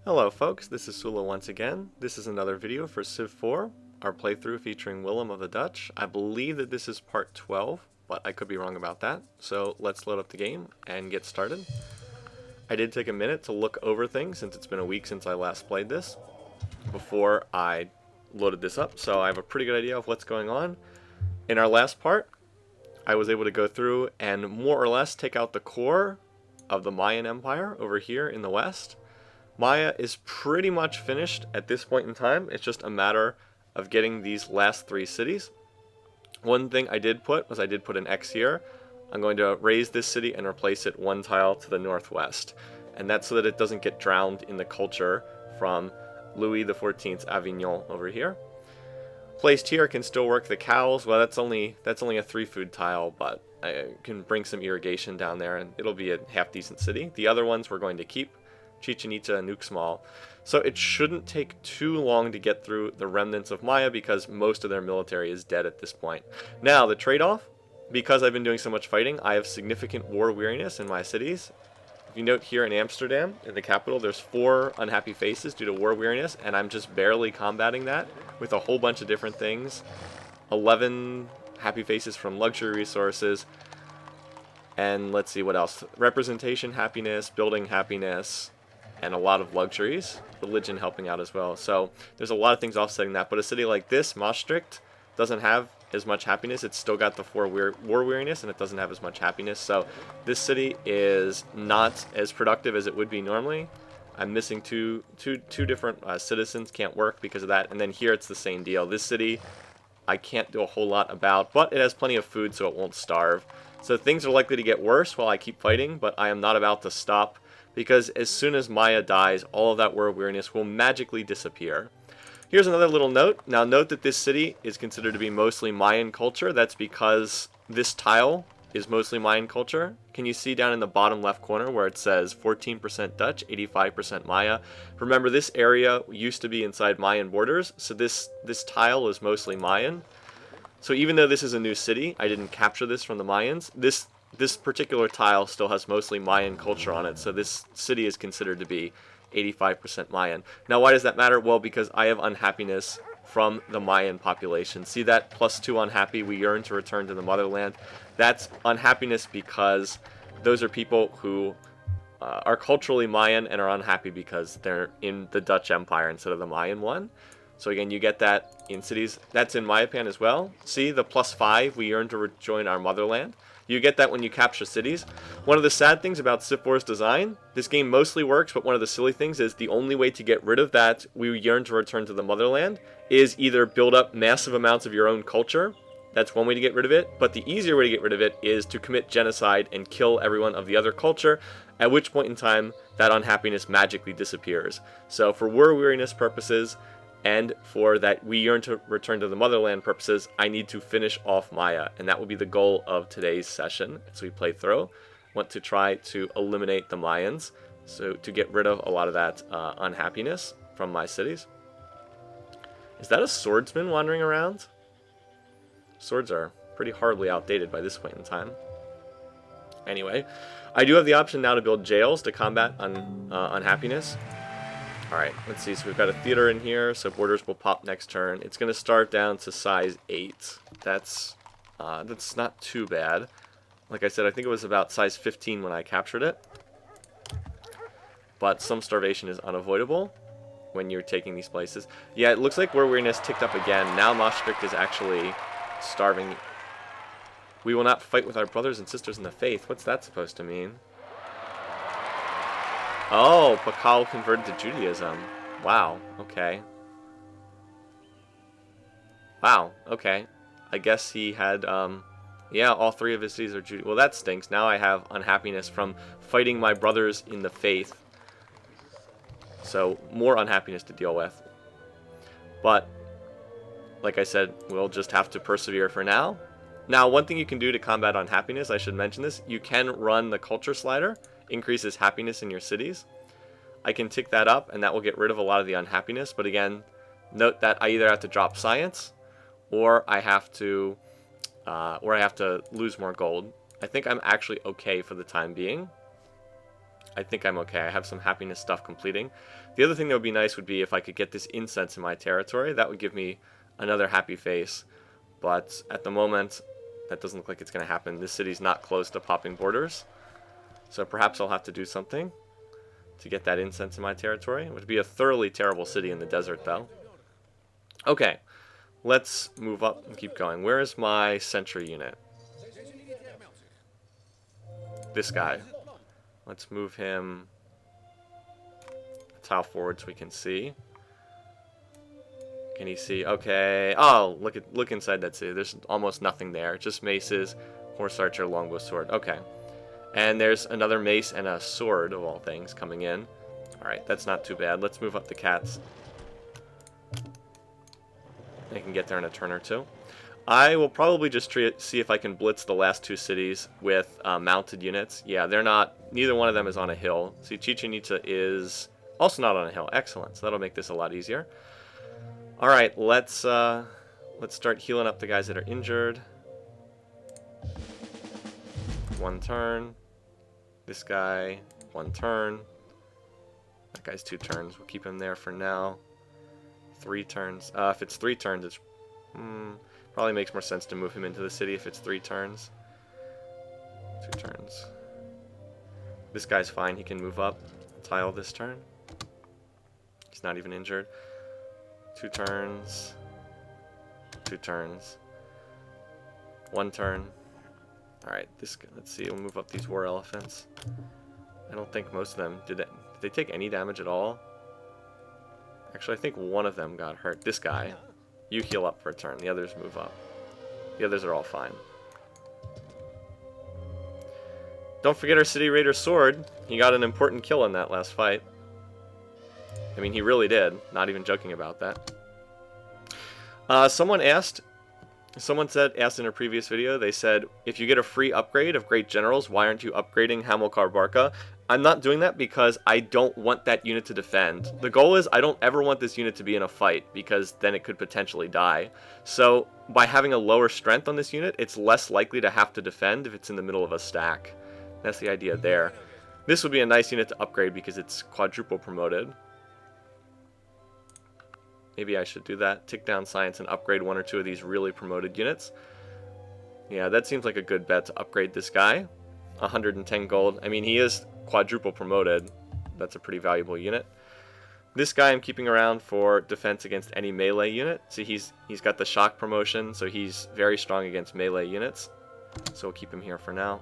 Hello folks, this is Sullla once again. This is another video for Civ 4, our playthrough featuring Willem of the Dutch. I believe that this is part 12, but I could be wrong about that. So let's load up the game and get started. I did take a minute to look over things since it's been a week since I last played this, before I loaded this up, so I have a pretty good idea of what's going on. In our last part, I was able to go through and more or less take out the core of the Mayan Empire over here in the west. Maya is pretty much finished at this point in time. It's just a matter of getting these last three cities. One thing I did put was I did put an X here. I'm going to raise this city and replace it one tile to the northwest. And that's so that it doesn't get drowned in the culture from Louis XIV's Avignon over here. Placed here can still work the cows. Well, that's only a 3-food tile, but I can bring some irrigation down there and it'll be a half decent city. The other ones we're going to keep. Chichen Itza and Uxmal. So it shouldn't take too long to get through the remnants of Maya because most of their military is dead at this point. Now, the trade-off, because I've been doing so much fighting, I have significant war weariness in my cities. If you note here in Amsterdam, in the capital, there's 4 unhappy faces due to war weariness, and I'm just barely combating that with a whole bunch of different things. 11 happy faces from luxury resources, and let's see what else. Representation happiness, building happiness, and a lot of luxuries, religion helping out as well. So there's a lot of things offsetting that, but a city like this, Maastricht, doesn't have as much happiness. It's still got the war weariness, and it doesn't have as much happiness. So this city is not as productive as it would be normally. I'm missing two different citizens, can't work because of that. And then here it's the same deal. This city I can't do a whole lot about, but it has plenty of food so it won't starve. So things are likely to get worse while I keep fighting, but I am not about to stop, because as soon as Maya dies, all of that war weariness will magically disappear. Here's another little note. Now note that this city is considered to be mostly Mayan culture. That's because this tile is mostly Mayan culture. Can you see down in the bottom left corner where it says 14% Dutch, 85% Maya? Remember, this area used to be inside Mayan borders, so this tile is mostly Mayan. So even though this is a new city, I didn't capture this from the Mayans, this particular tile still has mostly Mayan culture on it, so this city is considered to be 85% Mayan. Now, why does that matter? Well, because I have unhappiness from the Mayan population. See that +2 unhappy, we yearn to return to the motherland? That's unhappiness because those are people who are culturally Mayan and are unhappy because they're in the Dutch Empire instead of the Mayan one. So again, you get that in cities. That's in Mayapan as well. See, the +5, we yearn to rejoin our motherland. You get that when you capture cities. One of the sad things about Civ 4's design, this game mostly works, but one of the silly things is the only way to get rid of that we yearn to return to the motherland is either build up massive amounts of your own culture. That's one way to get rid of it, but the easier way to get rid of it is to commit genocide and kill everyone of the other culture, at which point in time that unhappiness magically disappears. So for war weariness purposes, and for that we yearn to return to the motherland purposes, I need to finish off Maya, and that will be the goal of today's session as we play through. Want to try to eliminate the Mayans, so to get rid of a lot of that unhappiness from my cities. Is that a swordsman wandering around? Swords are pretty horribly outdated by this point in time. Anyway, I do have the option now to build jails to combat unhappiness. Alright, let's see, so we've got a theater in here, so borders will pop next turn. It's going to start down to size 8. That's not too bad. Like I said, I think it was about size 15 when I captured it. But some starvation is unavoidable when you're taking these places. Yeah, it looks like war weariness ticked up again. Now Maastricht is actually starving. We will not fight with our brothers and sisters in the faith. What's that supposed to mean? Oh, Pakal converted to Judaism. Wow, okay. Wow, okay. I guess he had, yeah, all 3 of his cities are Judaism. Well, that stinks. Now I have unhappiness from fighting my brothers in the faith. So, more unhappiness to deal with. But, like I said, we'll just have to persevere for now. Now, one thing you can do to combat unhappiness, I should mention this, you can run the culture slider. Increases happiness in your cities. I can tick that up and that will get rid of a lot of the unhappiness, but again, note that I either have to drop science or I have to lose more gold. I think I'm actually okay for the time being. I think I'm okay. I have some happiness stuff completing. The other thing that would be nice would be if I could get this incense in my territory. That would give me another happy face. But at the moment, that doesn't look like it's going to happen. This city's not close to popping borders. So perhaps I'll have to do something to get that incense in my territory. It would be a thoroughly terrible city in the desert, though. Okay, let's move up and keep going. Where is my sentry unit? This guy. Let's move him a tile forward so we can see. Can he see? Okay. Oh, look inside that city. There's almost nothing there. Just maces, horse archer, longbow, sword. Okay. And there's another mace and a sword, of all things, coming in. Alright, that's not too bad. Let's move up the cats. I can get there in a turn or two. I will probably just see if I can blitz the last two cities with mounted units. Yeah, they're not... Neither one of them is on a hill. See, Chichen Itza is also not on a hill. Excellent. So that'll make this a lot easier. Alright, let's start healing up the guys that are injured. One turn. This guy, one turn. That guy's 2 turns. We'll keep him there for now. 3 turns. If it's 3 turns, it's probably makes more sense to move him into the city if it's 3 turns. 2 turns. This guy's fine. He can move up. Tile this turn. He's not even injured. 2 turns. 2 turns. 1 turn. Alright, let's see, we'll move up these war elephants. I don't think most of them, did they take any damage at all? Actually, I think one of them got hurt. This guy, you heal up for a turn, the others move up. The others are all fine. Don't forget our City Raider sword. He got an important kill in that last fight. I mean, he really did. Not even joking about that. Someone asked in a previous video, they said, if you get a free upgrade of Great Generals, why aren't you upgrading Hamilcar Barca? I'm not doing that because I don't want that unit to defend. The goal is I don't ever want this unit to be in a fight because then it could potentially die. So by having a lower strength on this unit, it's less likely to have to defend if it's in the middle of a stack. That's the idea there. This would be a nice unit to upgrade because it's quadruple promoted. Maybe I should do that. Tick down science and upgrade 1 or 2 of these really promoted units. Yeah, that seems like a good bet to upgrade this guy. 110 gold. I mean, he is quadruple promoted. That's a pretty valuable unit. This guy I'm keeping around for defense against any melee unit. See, he's got the shock promotion, so he's very strong against melee units. So we'll keep him here for now.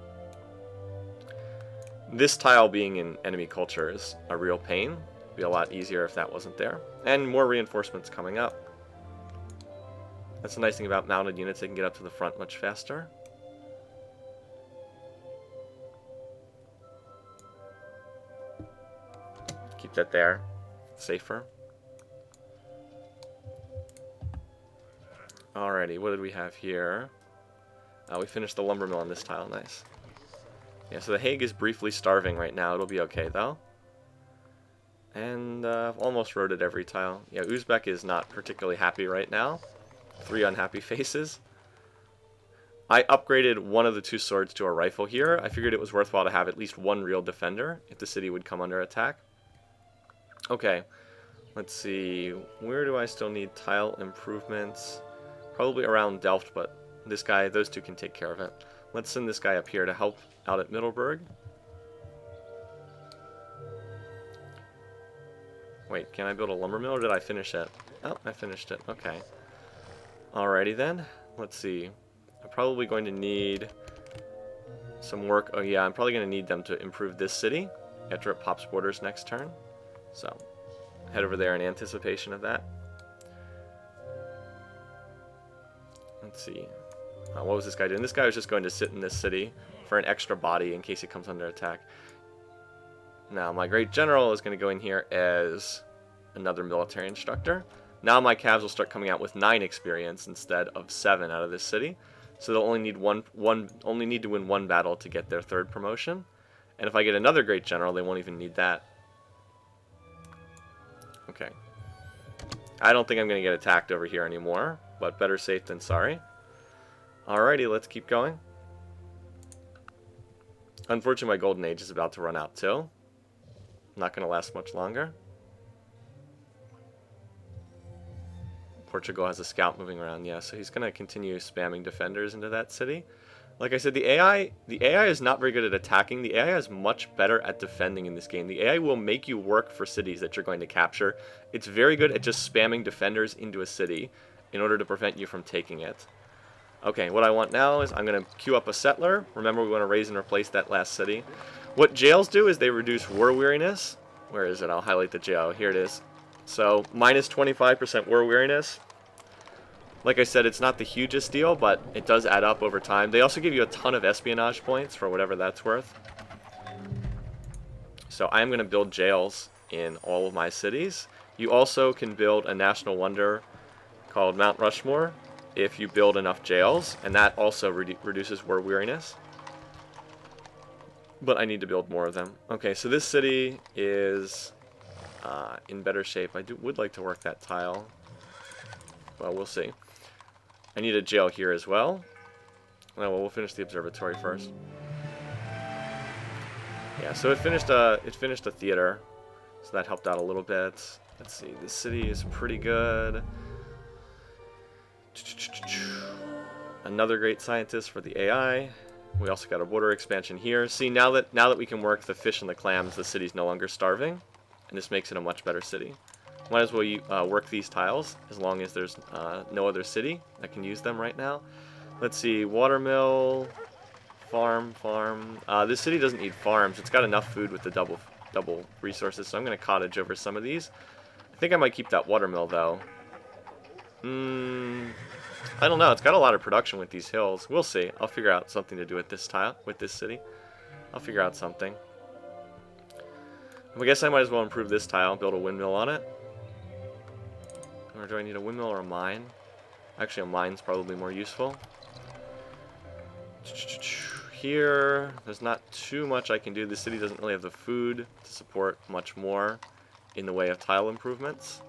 This tile being in enemy culture is a real pain. Be a lot easier if that wasn't there. And more reinforcements coming up. That's the nice thing about mounted units, they can get up to the front much faster. Keep that there. Safer. Alrighty, what did we have here? We finished the lumber mill on this tile, nice. Yeah, so the Hague is briefly starving right now, it'll be okay though. And I've almost rotated every tile. Yeah, Uzbek is not particularly happy right now. 3 unhappy faces. I upgraded one of the 2 swords to a rifle here. I figured it was worthwhile to have at least 1 real defender if the city would come under attack. Okay, let's see. Where do I still need tile improvements? Probably around Delft, but this guy, those 2 can take care of it. Let's send this guy up here to help out at Middelburg. Wait, can I build a lumber mill or did I finish it? Oh, I finished it. Okay. Alrighty then. Let's see. I'm probably going to need some work. Oh yeah, I'm probably going to need them to improve this city after it pops borders next turn. So, head over there in anticipation of that. Let's see. What was this guy doing? This guy was just going to sit in this city for an extra body in case he comes under attack. Now, my Great General is going to go in here as another military instructor. Now my Cavs will start coming out with 9 experience instead of 7 out of this city. So they'll only need only need to win 1 battle to get their 3rd promotion. And if I get another Great General, they won't even need that. Okay. I don't think I'm going to get attacked over here anymore, but better safe than sorry. Alrighty, let's keep going. Unfortunately, my Golden Age is about to run out too. Not going to last much longer. Portugal has a scout moving around, yeah, so he's going to continue spamming defenders into that city. Like I said, the AI is not very good at attacking. The AI is much better at defending in this game. The AI will make you work for cities that you're going to capture. It's very good at just spamming defenders into a city in order to prevent you from taking it. Okay, what I want now is I'm going to queue up a settler. Remember, we want to raise and replace that last city. What jails do is they reduce war weariness. Where is it? I'll highlight the jail. Here it is. So, minus 25% war weariness. Like I said, it's not the hugest deal, but it does add up over time. They also give you a ton of espionage points for whatever that's worth. So I am going to build jails in all of my cities. You also can build a national wonder called Mount Rushmore if you build enough jails, and that also reduces war weariness. But I need to build more of them. Okay, so this city is in better shape. I would like to work that tile. Well, we'll see. I need a jail here as well. Well, we'll finish the observatory first. Yeah, so it finished a theater, so that helped out a little bit. Let's see, this city is pretty good. Another great scientist for the AI. We also got a border expansion here. See, now that we can work the fish and the clams, the city's no longer starving, and this makes it a much better city. Might as well work these tiles as long as there's no other city that can use them right now. Let's see, watermill, farm. This city doesn't need farms. It's got enough food with the double resources, so I'm going to cottage over some of these. I think I might keep that watermill though. I don't know. It's got a lot of production with these hills. We'll see. I'll figure out something to do with this tile, with this city. I'll figure out something. I guess I might as well improve this tile, build a windmill on it. Or do I need a windmill or a mine? Actually, a mine's probably more useful. Here, there's not too much I can do. The city doesn't really have the food to support much more in the way of tile improvements.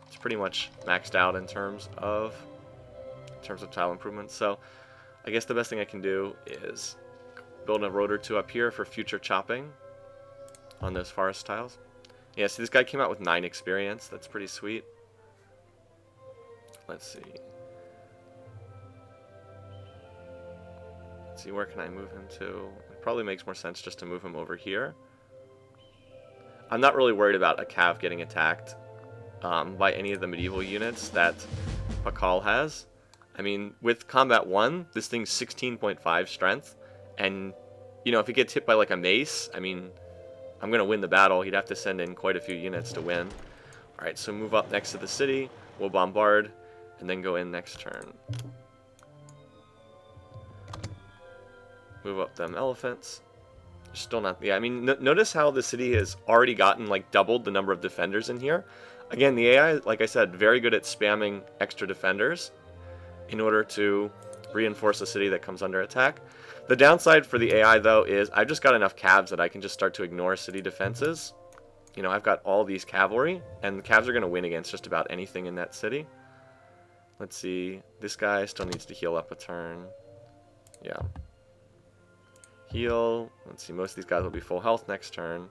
It's pretty much maxed out in terms of tile improvements. So I guess the best thing I can do is build a road or two up here for future chopping on those forest tiles. Yeah, so this guy came out with 9 experience. That's pretty sweet. Let's see. Let's see, where can I move him to? It probably makes more sense just to move him over here. I'm not really worried about a cav getting attacked by any of the medieval units that Pakal has. I mean, with Combat 1, this thing's 16.5 strength, and, you know, if it gets hit by, like, a mace, I mean, I'm going to win the battle. He'd have to send in quite a few units to win. Alright, so move up next to the city, we'll bombard, and then go in next turn. Move up them elephants. Still not... Yeah, I mean, notice how the city has already gotten, like, doubled the number of defenders in here. Again, the AI, like I said, very good at spamming extra defenders in order to reinforce a city that comes under attack. The downside for the AI, though, is I've just got enough cavs that I can just start to ignore city defenses. You know, I've got all these cavalry, and the cavs are going to win against just about anything in that city. Let's see. This guy still needs to heal up a turn. Yeah. Heal. Let's see. Most of these guys will be full health next turn.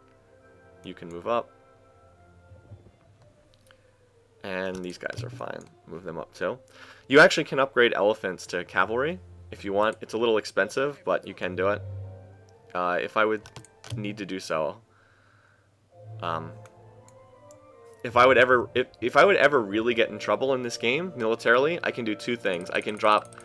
You can move up. And these guys are fine. Move them up too. You actually can upgrade elephants to cavalry if you want. It's a little expensive, but you can do it. If I would need to do so, if I would ever really get in trouble in this game militarily, I can do 2 things. I can drop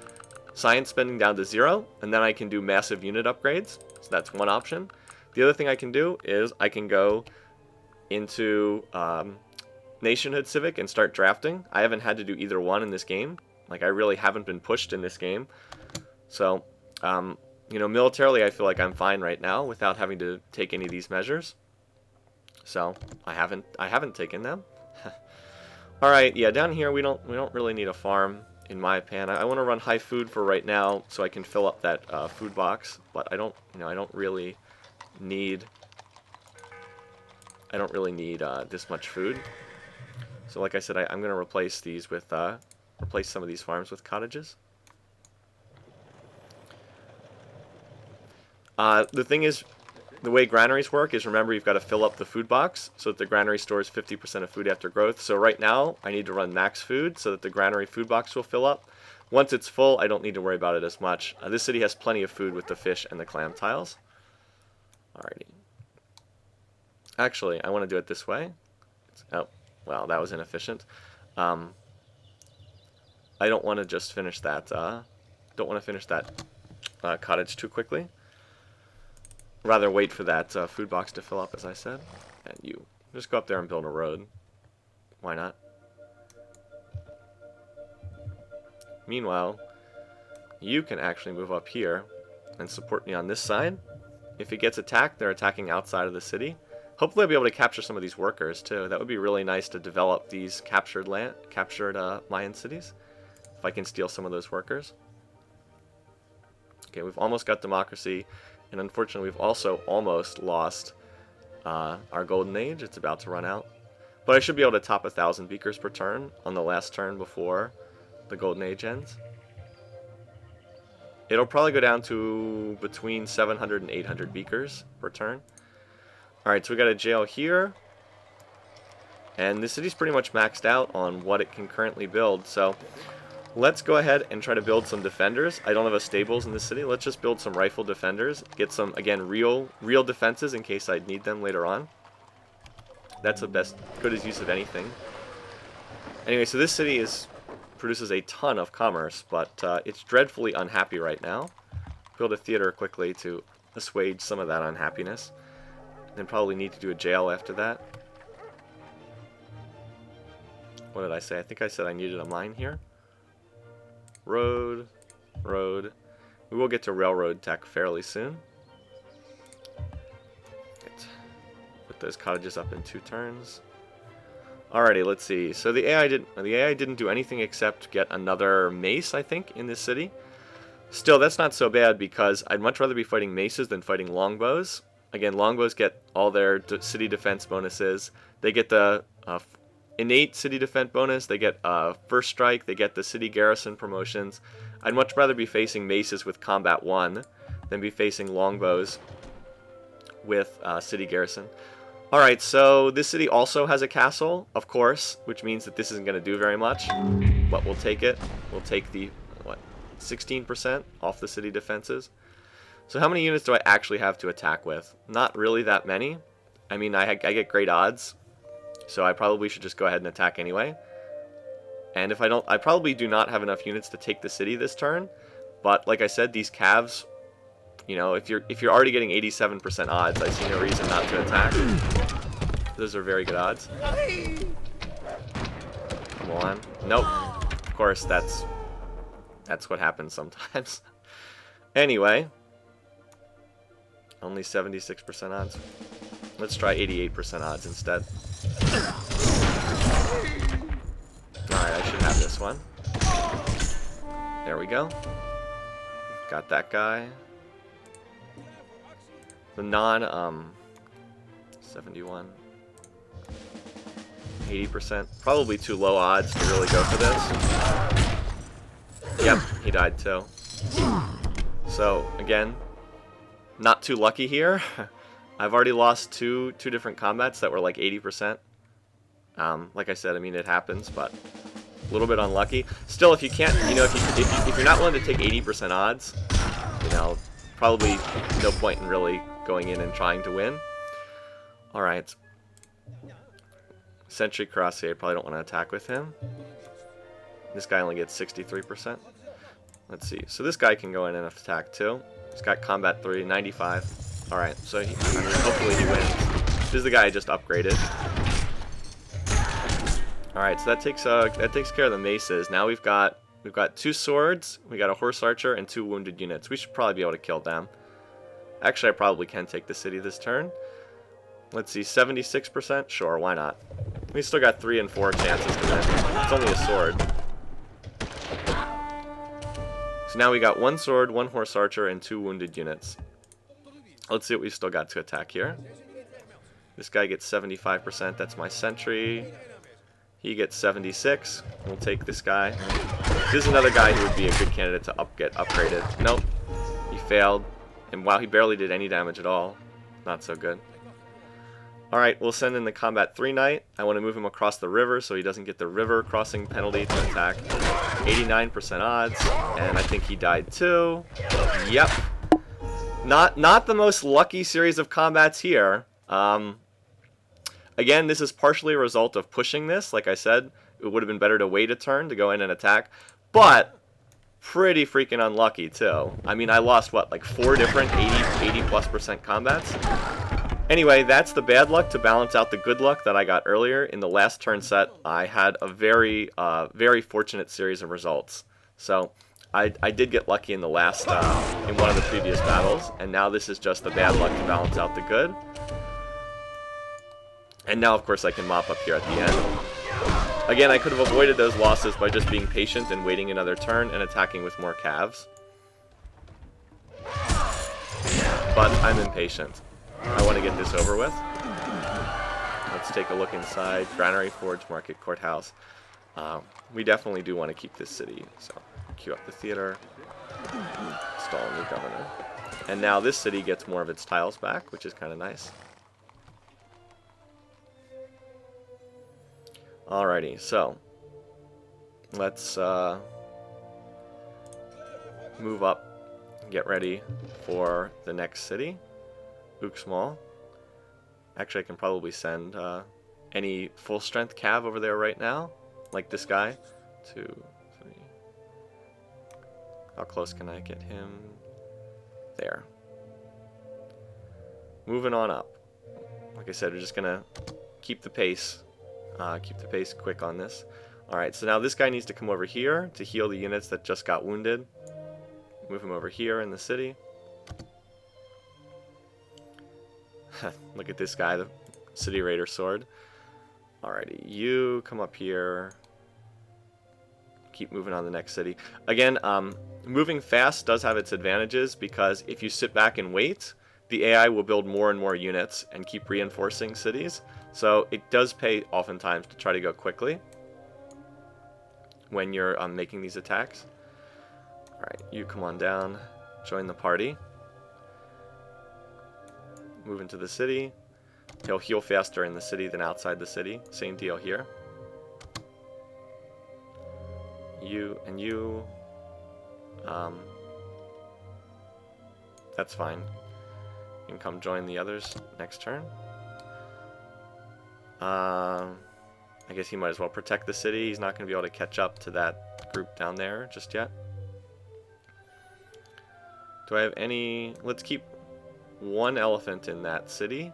science spending down to 0, and then I can do massive unit upgrades. So that's one option. The other thing I can do is I can go into Nationhood Civic and start drafting. I haven't had to do either one in this game. Like, I really haven't been pushed in this game. So, you know, militarily I feel like I'm fine right now without having to take any of these measures. So, I haven't taken them. Alright, yeah, down here we don't really need a farm, in my opinion. I want to run high food for right now so I can fill up that food box, but I don't really need this much food. So like I said, I'm going to replace these with, replace some of these farms with cottages. The thing is, the way granaries work is, remember, you've got to fill up the food box so that the granary stores 50% of food after growth. So right now, I need to run max food so that the granary food box will fill up. Once it's full, I don't need to worry about it as much. This city has plenty of food with the fish and the clam tiles. Alrighty. Actually, I want to do it this way. Oh, well, that was inefficient. I don't want to just finish that. Cottage too quickly. Rather wait for that food box to fill up, as I said. And you just go up there and build a road. Why not? Meanwhile, you can actually move up here and support me on this side. If it gets attacked, they're attacking outside of the city. Hopefully I'll be able to capture some of these workers too. That would be really nice to develop these captured Mayan cities. If I can steal some of those workers. Okay, we've almost got democracy, and unfortunately we've also almost lost our golden age. It's about to run out. But I should be able to top 1,000 beakers per turn on the last turn before the golden age ends. It'll probably go down to between 700 and 800 beakers per turn. Alright, so we got a jail here. And the city's pretty much maxed out on what it can currently build. So let's go ahead and try to build some defenders. I don't have a stables in the city. Let's just build some rifle defenders. Get some, again, real defenses in case I need them later on. That's the best, good as use of anything. Anyway, so this city produces a ton of commerce, but it's dreadfully unhappy right now. Build a theater quickly to assuage some of that unhappiness. Then probably need to do a jail after that. What did I say? I think I said I needed a mine here. Road. We will get to railroad tech fairly soon. Put those cottages up in 2 turns. Alrighty, let's see. So the AI didn't do anything except get another mace, I think, in this city. Still, that's not so bad because I'd much rather be fighting maces than fighting longbows. Again, longbows get all their city defense bonuses. They get the innate city defense bonus. They get first strike. They get the city garrison promotions. I'd much rather be facing maces with combat 1 than be facing longbows with city garrison. Alright, so this city also has a castle, of course, which means that this isn't going to do very much. But we'll take it. We'll take the, 16% off the city defenses. So how many units do I actually have to attack with? Not really that many. I mean, I get great odds, so I probably should just go ahead and attack anyway. And if I don't, I probably do not have enough units to take the city this turn. But like I said, these calves, you know, if you're already getting 87% odds, I see no reason not to attack. Those are very good odds. Come on. Nope. Of course, that's what happens sometimes. Anyway. Only 76% odds. Let's try 88% odds instead. Alright, I should have this one. There we go. Got that guy. The 71. 80%. Probably too low odds to really go for this. Yep, he died too. So, again, not too lucky here. I've already lost two different combats that were like 80%. Like I said, I mean, it happens, but a little bit unlucky. Still, if you can't, you know, if you're not willing to take 80% odds, you know, probably no point in really going in and trying to win. All right. Sentry Cuirassier, probably don't want to attack with him. This guy only gets 63%. Let's see. So this guy can go in and attack too. He's got combat 3, 95. All right. So hopefully he wins. This is the guy I just upgraded. All right. So that takes care of the maces. Now we've got 2 swords. We got a horse archer and 2 wounded units. We should probably be able to kill them. Actually, I probably can take the city this turn. Let's see. 76%. Sure. Why not? We still got 3 and 4 chances to win. It's only a sword. So now we got 1 sword, 1 horse archer, and 2 wounded units. Let's see what we've still got to attack here. This guy gets 75%. That's my sentry. He gets 76. We'll take this guy. This is another guy who would be a good candidate to get upgraded. Nope. He failed. And wow, he barely did any damage at all. Not so good. Alright, we'll send in the Combat 3 Knight. I want to move him across the river so he doesn't get the river crossing penalty to attack. 89% odds, and I think he died too. Yep. Not the most lucky series of combats here. Again, this is partially a result of pushing this. Like I said, it would have been better to wait a turn to go in and attack. But pretty freaking unlucky too. I mean, I lost, what, like 4 different 80+% combats? Anyway, that's the bad luck to balance out the good luck that I got earlier. In the last turn set, I had a very fortunate series of results. So I did get lucky in the last, in one of the previous battles, and now this is just the bad luck to balance out the good. And now, of course, I can mop up here at the end. Again, I could have avoided those losses by just being patient and waiting another turn and attacking with more calves. But I'm impatient. I want to get this over with. Let's take a look inside. Granary, Forge, Market, Courthouse. We definitely do want to keep this city. So, queue up the theater. Install a new governor. And now this city gets more of its tiles back, which is kind of nice. Alrighty, so let's move up and get ready for the next city. Uxmal. Actually, I can probably send any full-strength cav over there right now, like this guy. 2, 3. How close can I get him? There. Moving on up. Like I said, we're just gonna keep the pace. Keep the pace quick on this. Alright, so now this guy needs to come over here to heal the units that just got wounded. Move him over here in the city. Look at this guy, the City Raider sword. Alrighty, you come up here. Keep moving on the next city. Again, moving fast does have its advantages because if you sit back and wait, the AI will build more and more units and keep reinforcing cities. So it does pay oftentimes to try to go quickly when you're making these attacks. Alright, you come on down, join the party. Move into the city. He'll heal faster in the city than outside the city. Same deal here. You and you. That's fine. You can come join the others next turn. I guess he might as well protect the city. He's not going to be able to catch up to that group down there just yet. Do I have any... Let's keep one elephant in that city.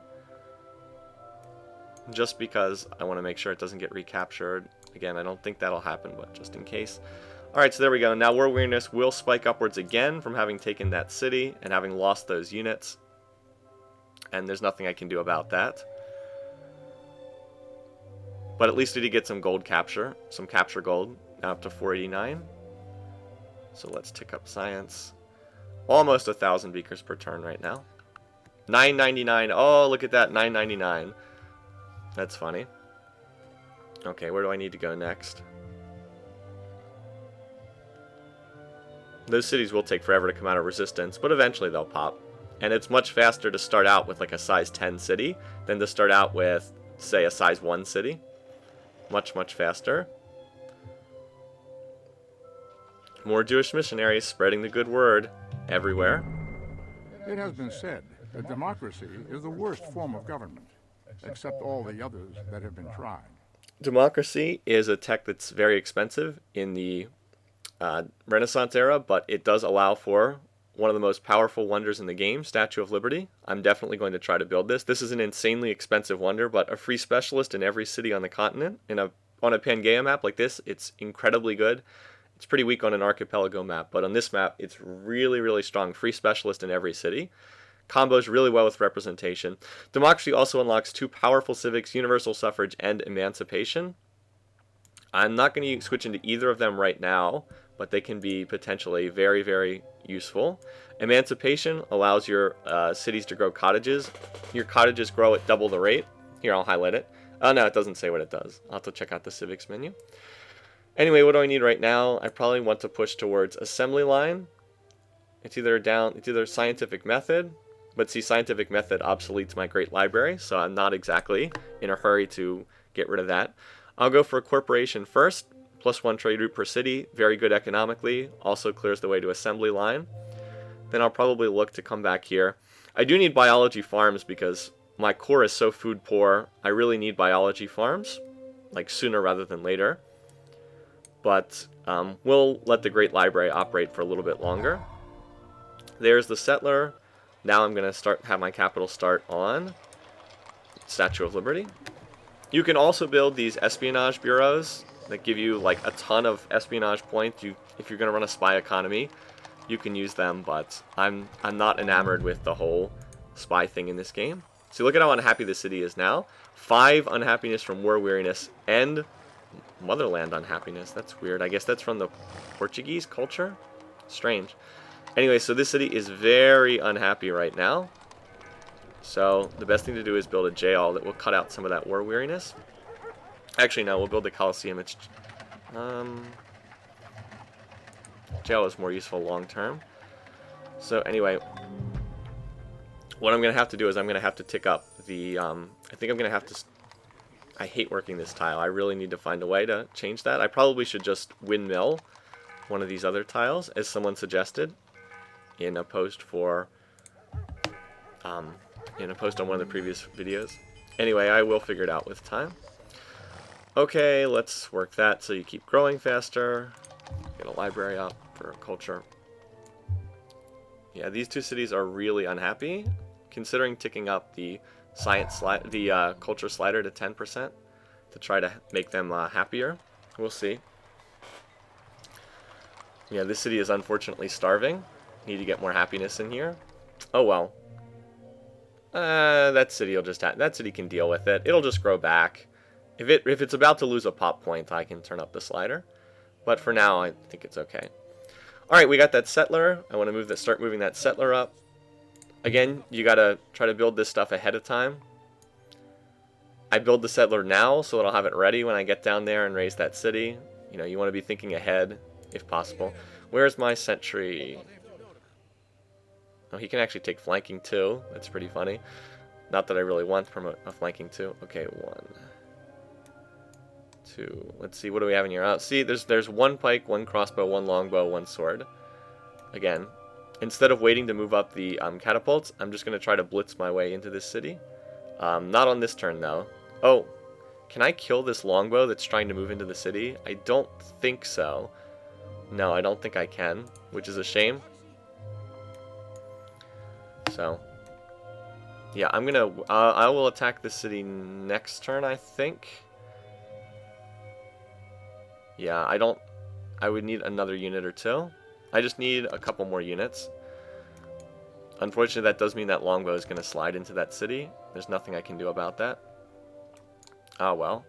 Just because I want to make sure it doesn't get recaptured. Again, I don't think that'll happen, but just in case. Alright, so there we go. Now War Weariness will spike upwards again from having taken that city and having lost those units. And there's nothing I can do about that. But at least we did get some gold capture. Some capture gold. Now up to 489. So let's tick up science. Almost 1,000 beakers per turn right now. 999. Oh, look at that. 999. That's funny. Okay, where do I need to go next? Those cities will take forever to come out of resistance, but eventually they'll pop. And it's much faster to start out with like a size 10 city than to start out with, say, a size 1 city. Much, much faster. More Jewish missionaries spreading the good word everywhere. It has been said that democracy is the worst form of government, except all the others that have been tried. Democracy is a tech that's very expensive in the Renaissance era, but it does allow for one of the most powerful wonders in the game, Statue of Liberty. I'm definitely going to try to build this. This is an insanely expensive wonder, but a free specialist in every city on the continent. On a Pangaea map like this, it's incredibly good. It's pretty weak on an archipelago map, but on this map, it's really, really strong. Free specialist in every city. Combos really well with representation. Democracy also unlocks 2 powerful civics, universal suffrage and emancipation. I'm not going to switch into either of them right now, but they can be potentially very, very useful. Emancipation allows your cities to grow cottages. Your cottages grow at double the rate. Here, I'll highlight it. Oh, no, it doesn't say what it does. I'll have to check out the civics menu. Anyway, what do I need right now? I probably want to push towards assembly line. It's either scientific method But see, scientific method obsoletes my great library, so I'm not exactly in a hurry to get rid of that. I'll go for a corporation first. +1 trade route per city, very good economically, also clears the way to assembly line. Then I'll probably look to come back here. I do need biology farms because my core is so food poor. I really need biology farms, like sooner rather than later. But we'll let the Great Library operate for a little bit longer. There's the settler. Now I'm going to have my capital start on Statue of Liberty. You can also build these espionage bureaus that give you like a ton of espionage points. If you're going to run a spy economy, you can use them, but I'm not enamored with the whole spy thing in this game. So look at how unhappy the city is now. 5 unhappiness from war weariness and motherland unhappiness. That's weird. I guess that's from the Portuguese culture. Strange. Anyway, so this city is very unhappy right now. So the best thing to do is build a jail that will cut out some of that war weariness. Actually, no, we'll build the Colosseum. It's jail is more useful long term. So anyway, what I'm going to have to do is I'm going to have to tick up the, I think I'm going to have to, I hate working this tile. I really need to find a way to change that. I probably should just windmill one of these other tiles, as someone suggested in a post for, in a post on one of the previous videos. Anyway, I will figure it out with time. Okay, let's work that so you keep growing faster. Get a library up for culture. Yeah, these two cities are really unhappy, considering ticking up the culture slider to 10% to try to make them happier. We'll see. Yeah, this city is unfortunately starving. Need to get more happiness in here. Oh well. That city will that city can deal with it. It'll just grow back. If it's about to lose a pop point, I can turn up the slider. But for now, I think it's okay. All right, we got that settler. I want to start moving that settler up. Again, you gotta try to build this stuff ahead of time. I build the settler now so that I'll have it ready when I get down there and raise that city. You know, you want to be thinking ahead if possible. Where's my sentry? Oh, he can actually take flanking too. That's pretty funny. Not that I really want from a flanking too. Okay, 1, 2. Let's see, what do we have in here? See, there's 1 pike, 1 crossbow, 1 longbow, 1 sword. Again, instead of waiting to move up the catapults, I'm just going to try to blitz my way into this city. Not on this turn, though. Oh, can I kill this longbow that's trying to move into the city? I don't think so. No, I don't think I can, which is a shame. So, yeah, I will attack the city next turn, I think. Yeah, I would need another unit or 2. I just need a couple more units. Unfortunately, that does mean that longbow is going to slide into that city. There's nothing I can do about that. Oh, well.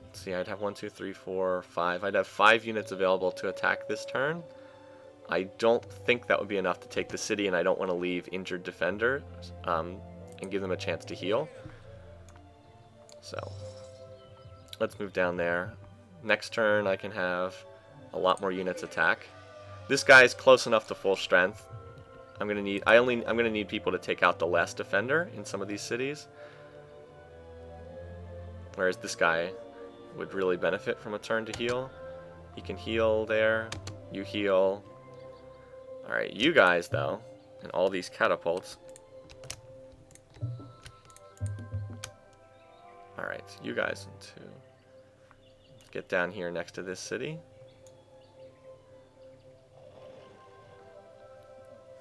Let's see, I'd have 1, 2, 3, 4, 5. I'd have 5 units available to attack this turn. I don't think that would be enough to take the city, and I don't want to leave injured defenders and give them a chance to heal. So, let's move down there. Next turn, I can have a lot more units attack. This guy's close enough to full strength. I'm gonna need people to take out the last defender in some of these cities. Whereas this guy would really benefit from a turn to heal. He can heal there. You heal. Alright, you guys, though, and all these catapults. Alright, you guys need to get down here next to this city.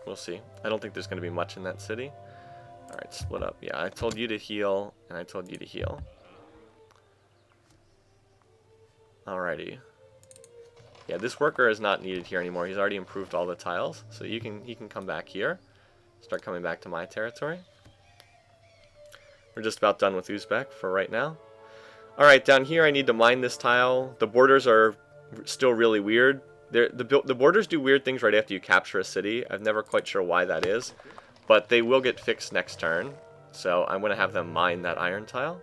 We'll see. I don't think there's going to be much in that city. Alright, split up. Yeah, I told you to heal, and I told you to heal. Alrighty. Yeah, this worker is not needed here anymore. He's already improved all the tiles, so he can come back here. Start coming back to my territory. We're just about done with Uzbek for right now. Alright, down here I need to mine this tile. The borders are still really weird. The borders do weird things right after you capture a city. I'm never quite sure why that is. But they will get fixed next turn. So I'm going to have them mine that iron tile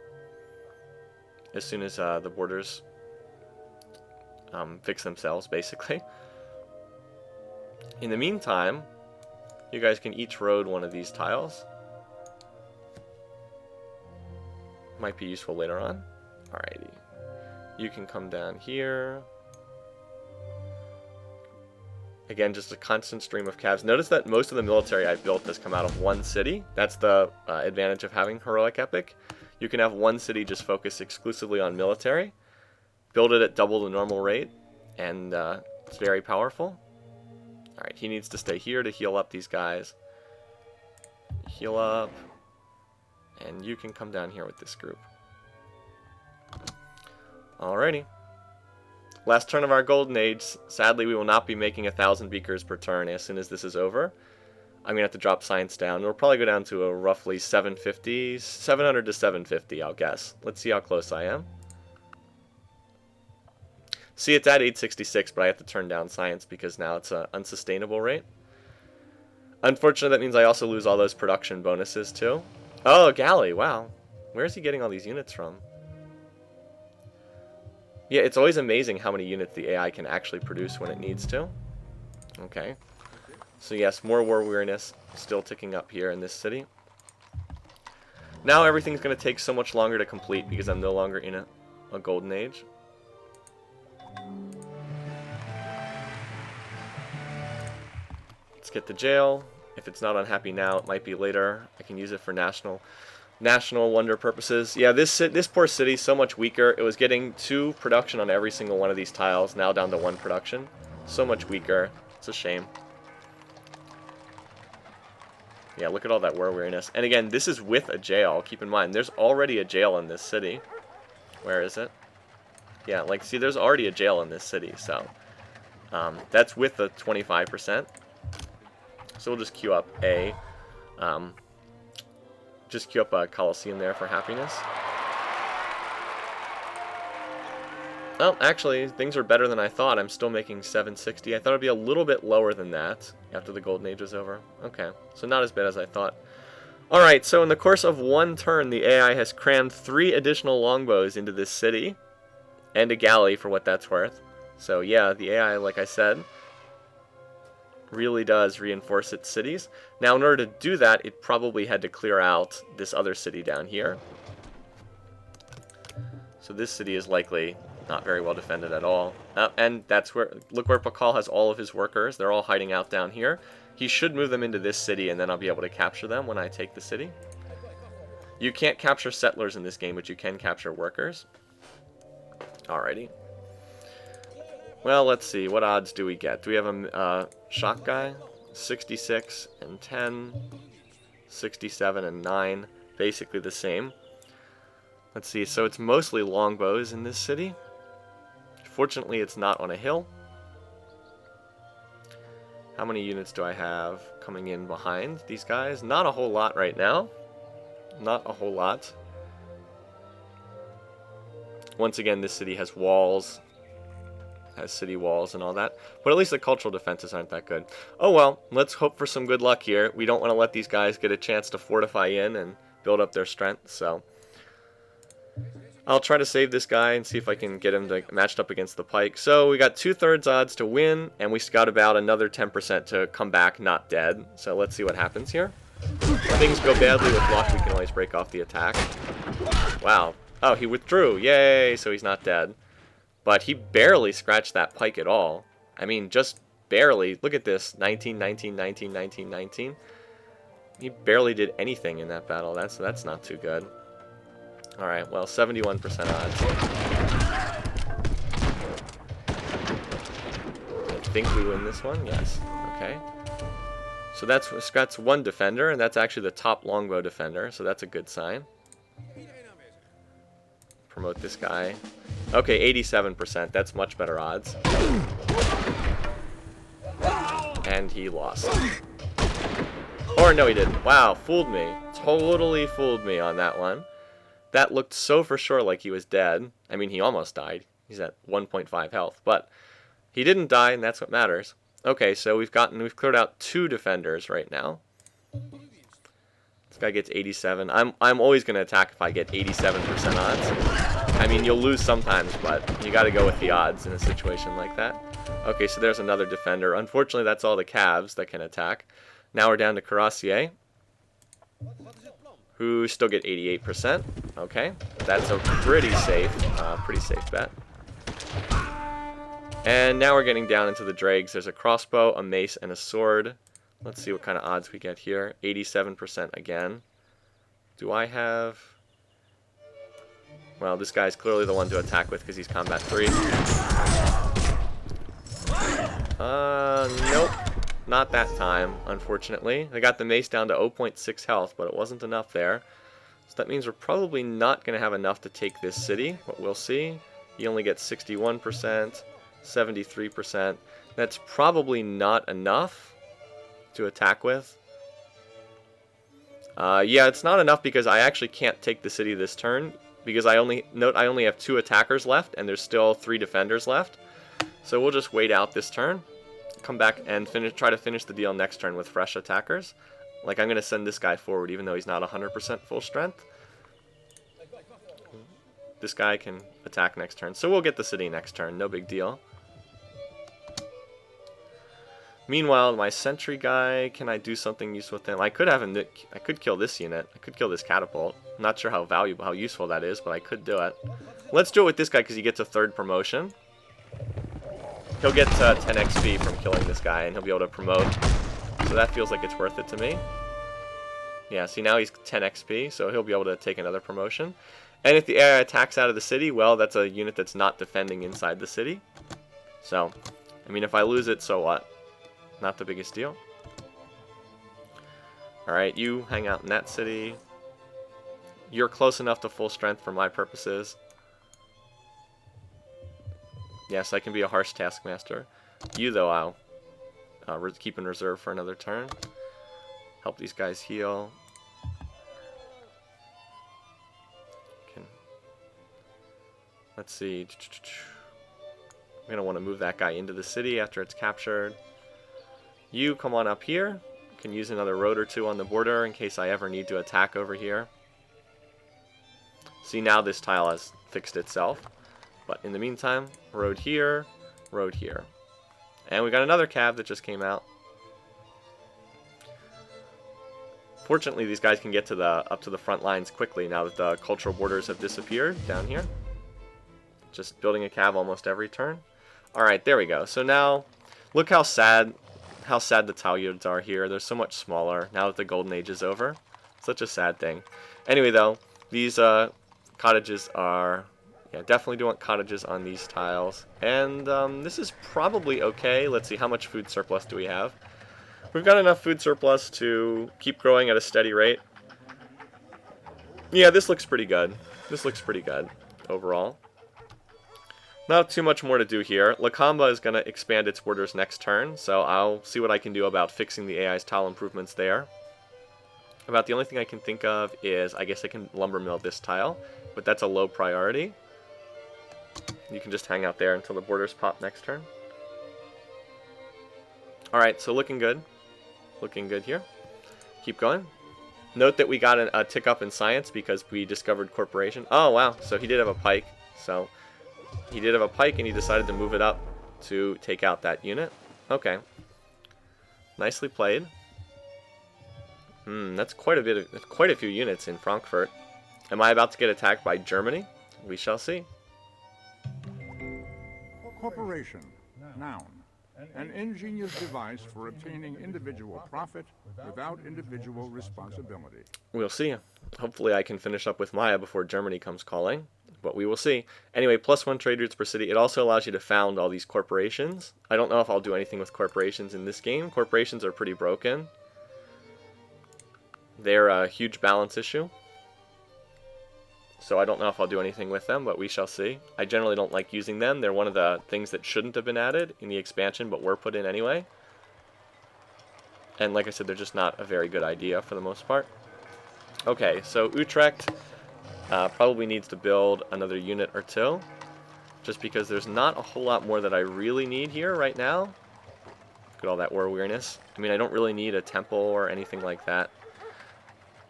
as soon as the borders fix themselves, basically. In the meantime, you guys can each road one of these tiles. Might be useful later on. Alrighty. You can come down here. Again, just a constant stream of cavs. Notice that most of the military I built has come out of one city. That's the advantage of having Heroic Epic. You can have one city just focus exclusively on military. Build it at double the normal rate, and it's very powerful. Alright, he needs to stay here to heal up these guys. Heal up. And you can come down here with this group. Alrighty. Last turn of our Golden Age. Sadly, we will not be making 1,000 beakers per turn as soon as this is over. I'm going to have to drop science down. It'll probably go down to a roughly 750, 700 to 750, I'll guess. Let's see how close I am. See, it's at 866, but I have to turn down science because now it's an unsustainable rate. Unfortunately, that means I also lose all those production bonuses, too. Oh, galley, wow. Where is he getting all these units from? Yeah, it's always amazing how many units the AI can actually produce when it needs to. Okay. So yes, more war weariness still ticking up here in this city. Now everything's going to take so much longer to complete because I'm no longer in a golden age. Let's get the jail. If it's not unhappy now, it might be later. I can use it for national wonder purposes. Yeah, this poor city, so much weaker. It was getting 2 production on every single one of these tiles, now down to 1 production. So much weaker. It's a shame. Yeah, look at all that war weariness. And again, this is with a jail. Keep in mind, there's already a jail in this city. Where is it? Yeah, like, see, there's already a jail in this city, so that's with the 25%. So we'll just queue up a Coliseum there for happiness. Oh, actually, things are better than I thought. I'm still making 760. I thought it'd be a little bit lower than that after the Golden Age was over. Okay, so not as bad as I thought. Alright, so in the course of 1 turn, the AI has crammed 3 additional longbows into this city. And a galley, for what that's worth. So yeah, the AI, like I said, really does reinforce its cities. Now, in order to do that, it probably had to clear out this other city down here. So this city is likely not very well defended at all. And that's where, look where Pakal has all of his workers. They're all hiding out down here. He should move them into this city, and then I'll be able to capture them when I take the city. You can't capture settlers in this game, but you can capture workers. Alrighty. Well, let's see. What odds do we get? Do we have a shock guy? 66 and 10. 67 and 9. Basically the same. Let's see. So it's mostly longbows in this city. Fortunately, it's not on a hill. How many units do I have coming in behind these guys? Not a whole lot right now. Not a whole lot. Once again, this city has walls. Has city walls and all that. But at least the cultural defenses aren't that good. Oh well, let's hope for some good luck here. We don't want to let these guys get a chance to fortify in and build up their strength, so I'll try to save this guy and see if I can get him matched up against the pike. So we got 2/3 odds to win, and we got about another 10% to come back not dead. So let's see what happens here. If things go badly with luck, we can always break off the attack. Wow. Oh, he withdrew. Yay, so he's not dead. But he barely scratched that pike at all. I mean, just barely. Look at this. 19, 19, 19, 19, 19. He barely did anything in that battle. That's not too good. Alright, well, 71% odds. I think we win this one. Yes. Okay. So that's 1 defender, and that's actually the top longbow defender, so that's a good sign. Promote this guy. Okay, 87%. That's much better odds. And he lost. Or no, he didn't. Wow, fooled me. Totally fooled me on that one. That looked so for sure like he was dead. I mean, he almost died. He's at 1.5 health. But he didn't die, and that's what matters. Okay, so we've cleared out 2 defenders right now. This guy gets 87. I'm always going to attack if I get 87% odds. I mean, you'll lose sometimes, but you got to go with the odds in a situation like that. Okay, so there's another defender. Unfortunately, that's all the Cavs that can attack. Now we're down to Cuirassier, who still get 88%. Okay, that's a pretty safe bet. And now we're getting down into the dregs. There's a crossbow, a mace, and a sword. Let's see what kind of odds we get here. 87% again. Do I have... Well, this guy's clearly the one to attack with because he's combat 3. Nope. Not that time, unfortunately. I got the mace down to 0.6 health, but it wasn't enough there. So that means we're probably not going to have enough to take this city, but we'll see. He only gets 61%, 73%. That's probably not enough to attack with. Yeah, it's not enough because I actually can't take the city this turn. Because I only have 2 attackers left, and there's still 3 defenders left. So we'll just wait out this turn, come back and try to finish the deal next turn with fresh attackers. Like, I'm going to send this guy forward even though he's not 100% full strength. This guy can attack next turn. So we'll get the city next turn, no big deal. Meanwhile, my sentry guy, can I do something useful with him? I could have him. I could kill this unit. I could kill this catapult. I'm not sure how useful that is, but I could do it. Let's do it with this guy because he gets a 3rd promotion. He'll get 10 XP from killing this guy, and he'll be able to promote. So that feels like it's worth it to me. Yeah, see, now he's 10 XP, so he'll be able to take another promotion. And if the AI attacks out of the city, well, that's a unit that's not defending inside the city. So, I mean, if I lose it, so what? Not the biggest deal. Alright, you hang out in that city. You're close enough to full strength for my purposes. Yes, I can be a harsh taskmaster. You, though, I'll keep in reserve for another turn. Help these guys heal. Let's see. I'm going to want to move that guy into the city after it's captured. You come on up here. Can use another road or 2 on the border in case I ever need to attack over here. See, now this tile has fixed itself. But in the meantime, road here, road here. And we got another cav that just came out. Fortunately, these guys can get to up to the front lines quickly now that the cultural borders have disappeared down here. Just building a cav almost every turn. Alright, there we go. So now, look how sad the tile yields are here. They're so much smaller now that the golden age is over. Such a sad thing. Anyway, though, these cottages are... Yeah, definitely do want cottages on these tiles. And this is probably okay. Let's see, how much food surplus do we have? We've got enough food surplus to keep growing at a steady rate. Yeah, this looks pretty good. This looks pretty good overall. Not too much more to do here. Lakamba is going to expand its borders next turn, so I'll see what I can do about fixing the AI's tile improvements there. About the only thing I can think of is I guess I can lumber mill this tile, but that's a low priority. You can just hang out there until the borders pop next turn. Alright, so looking good. Looking good here. Keep going. Note that we got a tick up in science because we discovered corporation. Oh, wow. So he did have a pike. So he did have a pike and he decided to move it up to take out that unit. Okay. Nicely played. That's quite a few units in Frankfurt. Am I about to get attacked by Germany? We shall see. Corporation, noun. An ingenious device for obtaining individual profit without individual responsibility. We'll see. Hopefully I can finish up with Maya before Germany comes calling, but we will see. Anyway, +1 trade routes per city. It also allows you to found all these corporations. I don't know if I'll do anything with corporations in this game. Corporations are pretty broken. They're a huge balance issue. So I don't know if I'll do anything with them, but we shall see. I generally don't like using them. They're one of the things that shouldn't have been added in the expansion, but were put in anyway. And like I said, they're just not a very good idea for the most part. Okay, so Utrecht probably needs to build another unit or 2. Just because there's not a whole lot more that I really need here right now. Look at all that war weariness. I mean, I don't really need a temple or anything like that.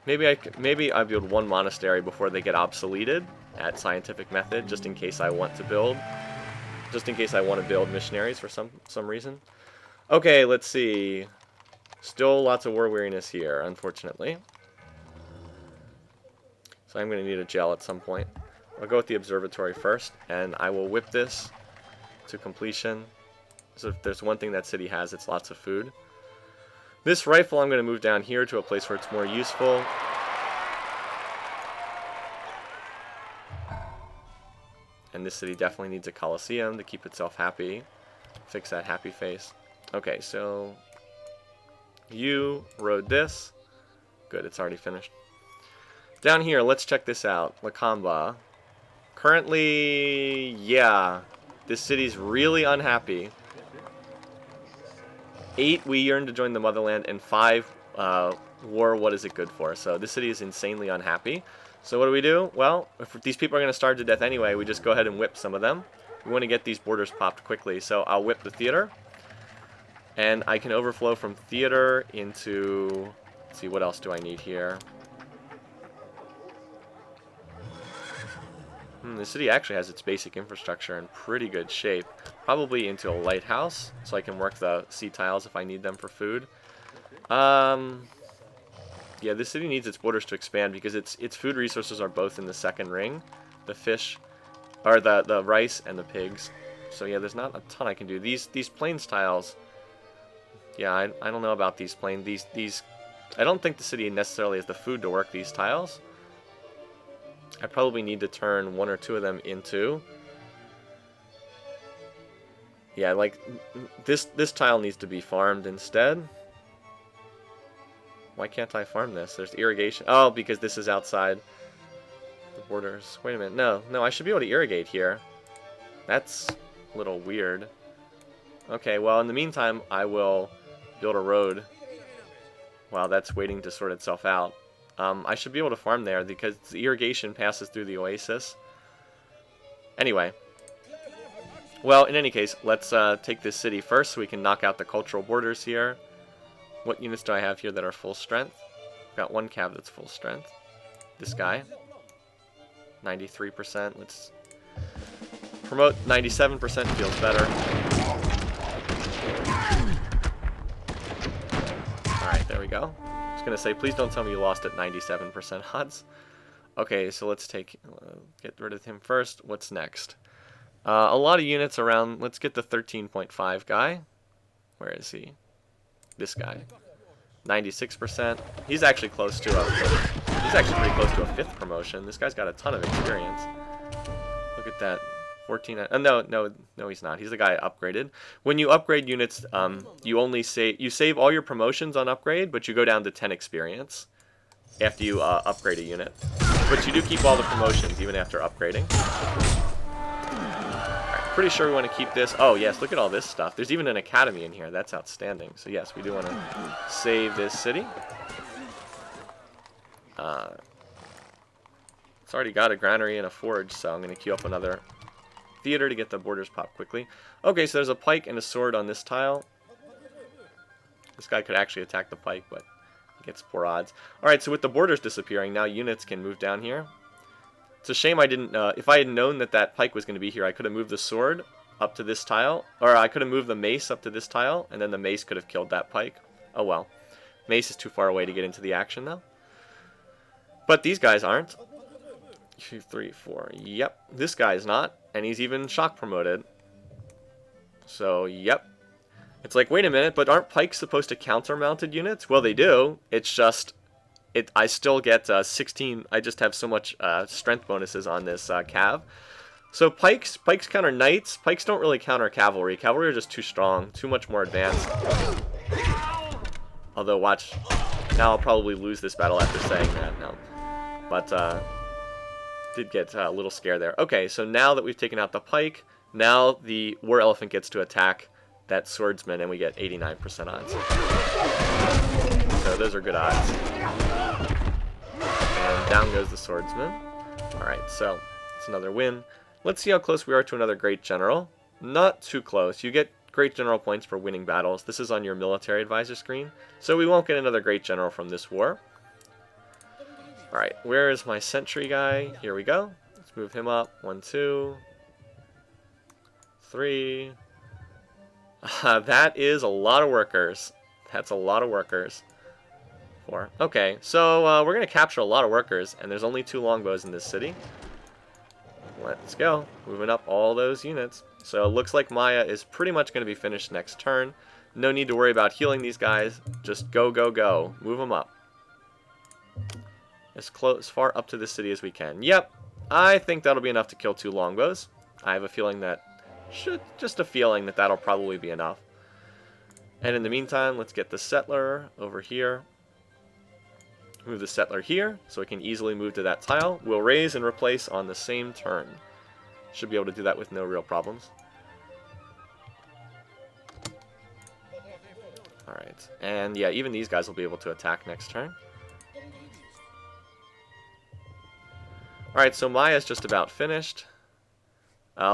Maybe I build 1 monastery before they get obsoleted, at scientific method, just in case I want to build. Just in case I want to build missionaries for some reason. Okay, let's see. Still lots of war weariness here, unfortunately. So I'm going to need a gel at some point. I'll go with the observatory first, and I will whip this to completion. So if there's one thing that city has, it's lots of food. This rifle I'm going to move down here to a place where it's more useful. And this city definitely needs a coliseum to keep itself happy. Fix that happy face. Okay, so you rode this. Good, it's already finished. Down here, let's check this out. Lakamba. Currently, yeah, this city's really unhappy. 8, we yearn to join the motherland, and 5, war, what is it good for? So this city is insanely unhappy. So what do? Well, if these people are going to starve to death anyway, we just go ahead and whip some of them. We want to get these borders popped quickly, so I'll whip the theater. And I can overflow from theater into... Let's see, what else do I need here? The city actually has its basic infrastructure in pretty good shape. Probably into a lighthouse, so I can work the sea tiles if I need them for food. Yeah, this city needs its borders to expand because its food resources are both in the second ring. The fish, or the rice and the pigs. So yeah, there's not a ton I can do. These plains tiles, yeah, I don't know about these these. I don't think the city necessarily has the food to work these tiles. I probably need to turn 1 or 2 of them into... Yeah, like, this tile needs to be farmed instead. Why can't I farm this? There's irrigation. Oh, because this is outside the borders. Wait a minute. No, I should be able to irrigate here. That's a little weird. Okay, well, in the meantime, I will build a road while that's waiting to sort itself out. I should be able to farm there because the irrigation passes through the oasis. Anyway. Well, in any case, let's take this city first so we can knock out the cultural borders here. What units do I have here that are full strength? I've got 1 cav that's full strength. This guy. 93%. Let's promote 97%. Feels better. Alright, there we go. I was going to say, please don't tell me you lost at 97% odds. Okay, so let's get rid of him first. What's next? A lot of units around. Let's get the 13.5 guy. Where is he? This guy. 96%. He's actually close to he's actually pretty close to a 5th promotion. This guy's got a ton of experience. Look at that. 14. No, he's not. He's the guy upgraded. When you upgrade units, you save all your promotions on upgrade, but you go down to 10 experience after you upgrade a unit. But you do keep all the promotions even after upgrading. Pretty sure we want to keep this. Oh, yes, look at all this stuff. There's even an academy in here. That's outstanding. So, yes, we do want to save this city. It's already got a granary and a forge, so I'm going to queue up another theater to get the borders popped quickly. Okay, so there's a pike and a sword on this tile. This guy could actually attack the pike, but he gets poor odds. Alright, so with the borders disappearing, now units can move down here. It's a shame I didn't, if I had known that pike was going to be here, I could have moved the sword up to this tile, or I could have moved the mace up to this tile, and then the mace could have killed that pike. Oh well. Mace is too far away to get into the action now. But these guys aren't. 2, 3, 4. Yep, this guy's not, and he's even shock promoted. So, yep. It's like, wait a minute, but aren't pikes supposed to counter mounted units? Well, they do. It's just... I still get 16. I just have so much strength bonuses on this cav. So pikes counter knights. Pikes don't really counter cavalry. Cavalry are just too strong, too much more advanced. Although, watch. Now I'll probably lose this battle after saying that. No. But, did get a little scared there. Okay, so now that we've taken out the pike, now the war elephant gets to attack that swordsman, and we get 89% odds. So those are good odds. And down goes the swordsman. Alright, so it's another win. Let's see how close we are to another great general. Not too close. You get great general points for winning battles. This is on your military advisor screen. So we won't get another great general from this war. Alright, where is my sentry guy? Here we go. Let's move him up. 1, 2, 3. That is a lot of workers. That's a lot of workers. 4. Okay, so we're going to capture a lot of workers, and there's only 2 longbows in this city. Let's go. Moving up all those units. So it looks like Maya is pretty much going to be finished next turn. No need to worry about healing these guys. Just go, go, go. Move them up. As far up to the city as we can. Yep, I think that'll be enough to kill 2 longbows. I have a feeling that... just a feeling that that'll probably be enough. And in the meantime, let's get the settler over here. Move the settler here, so it can easily move to that tile. We'll raise and replace on the same turn. Should be able to do that with no real problems. Alright, and yeah, even these guys will be able to attack next turn. Alright, so Maya's just about finished.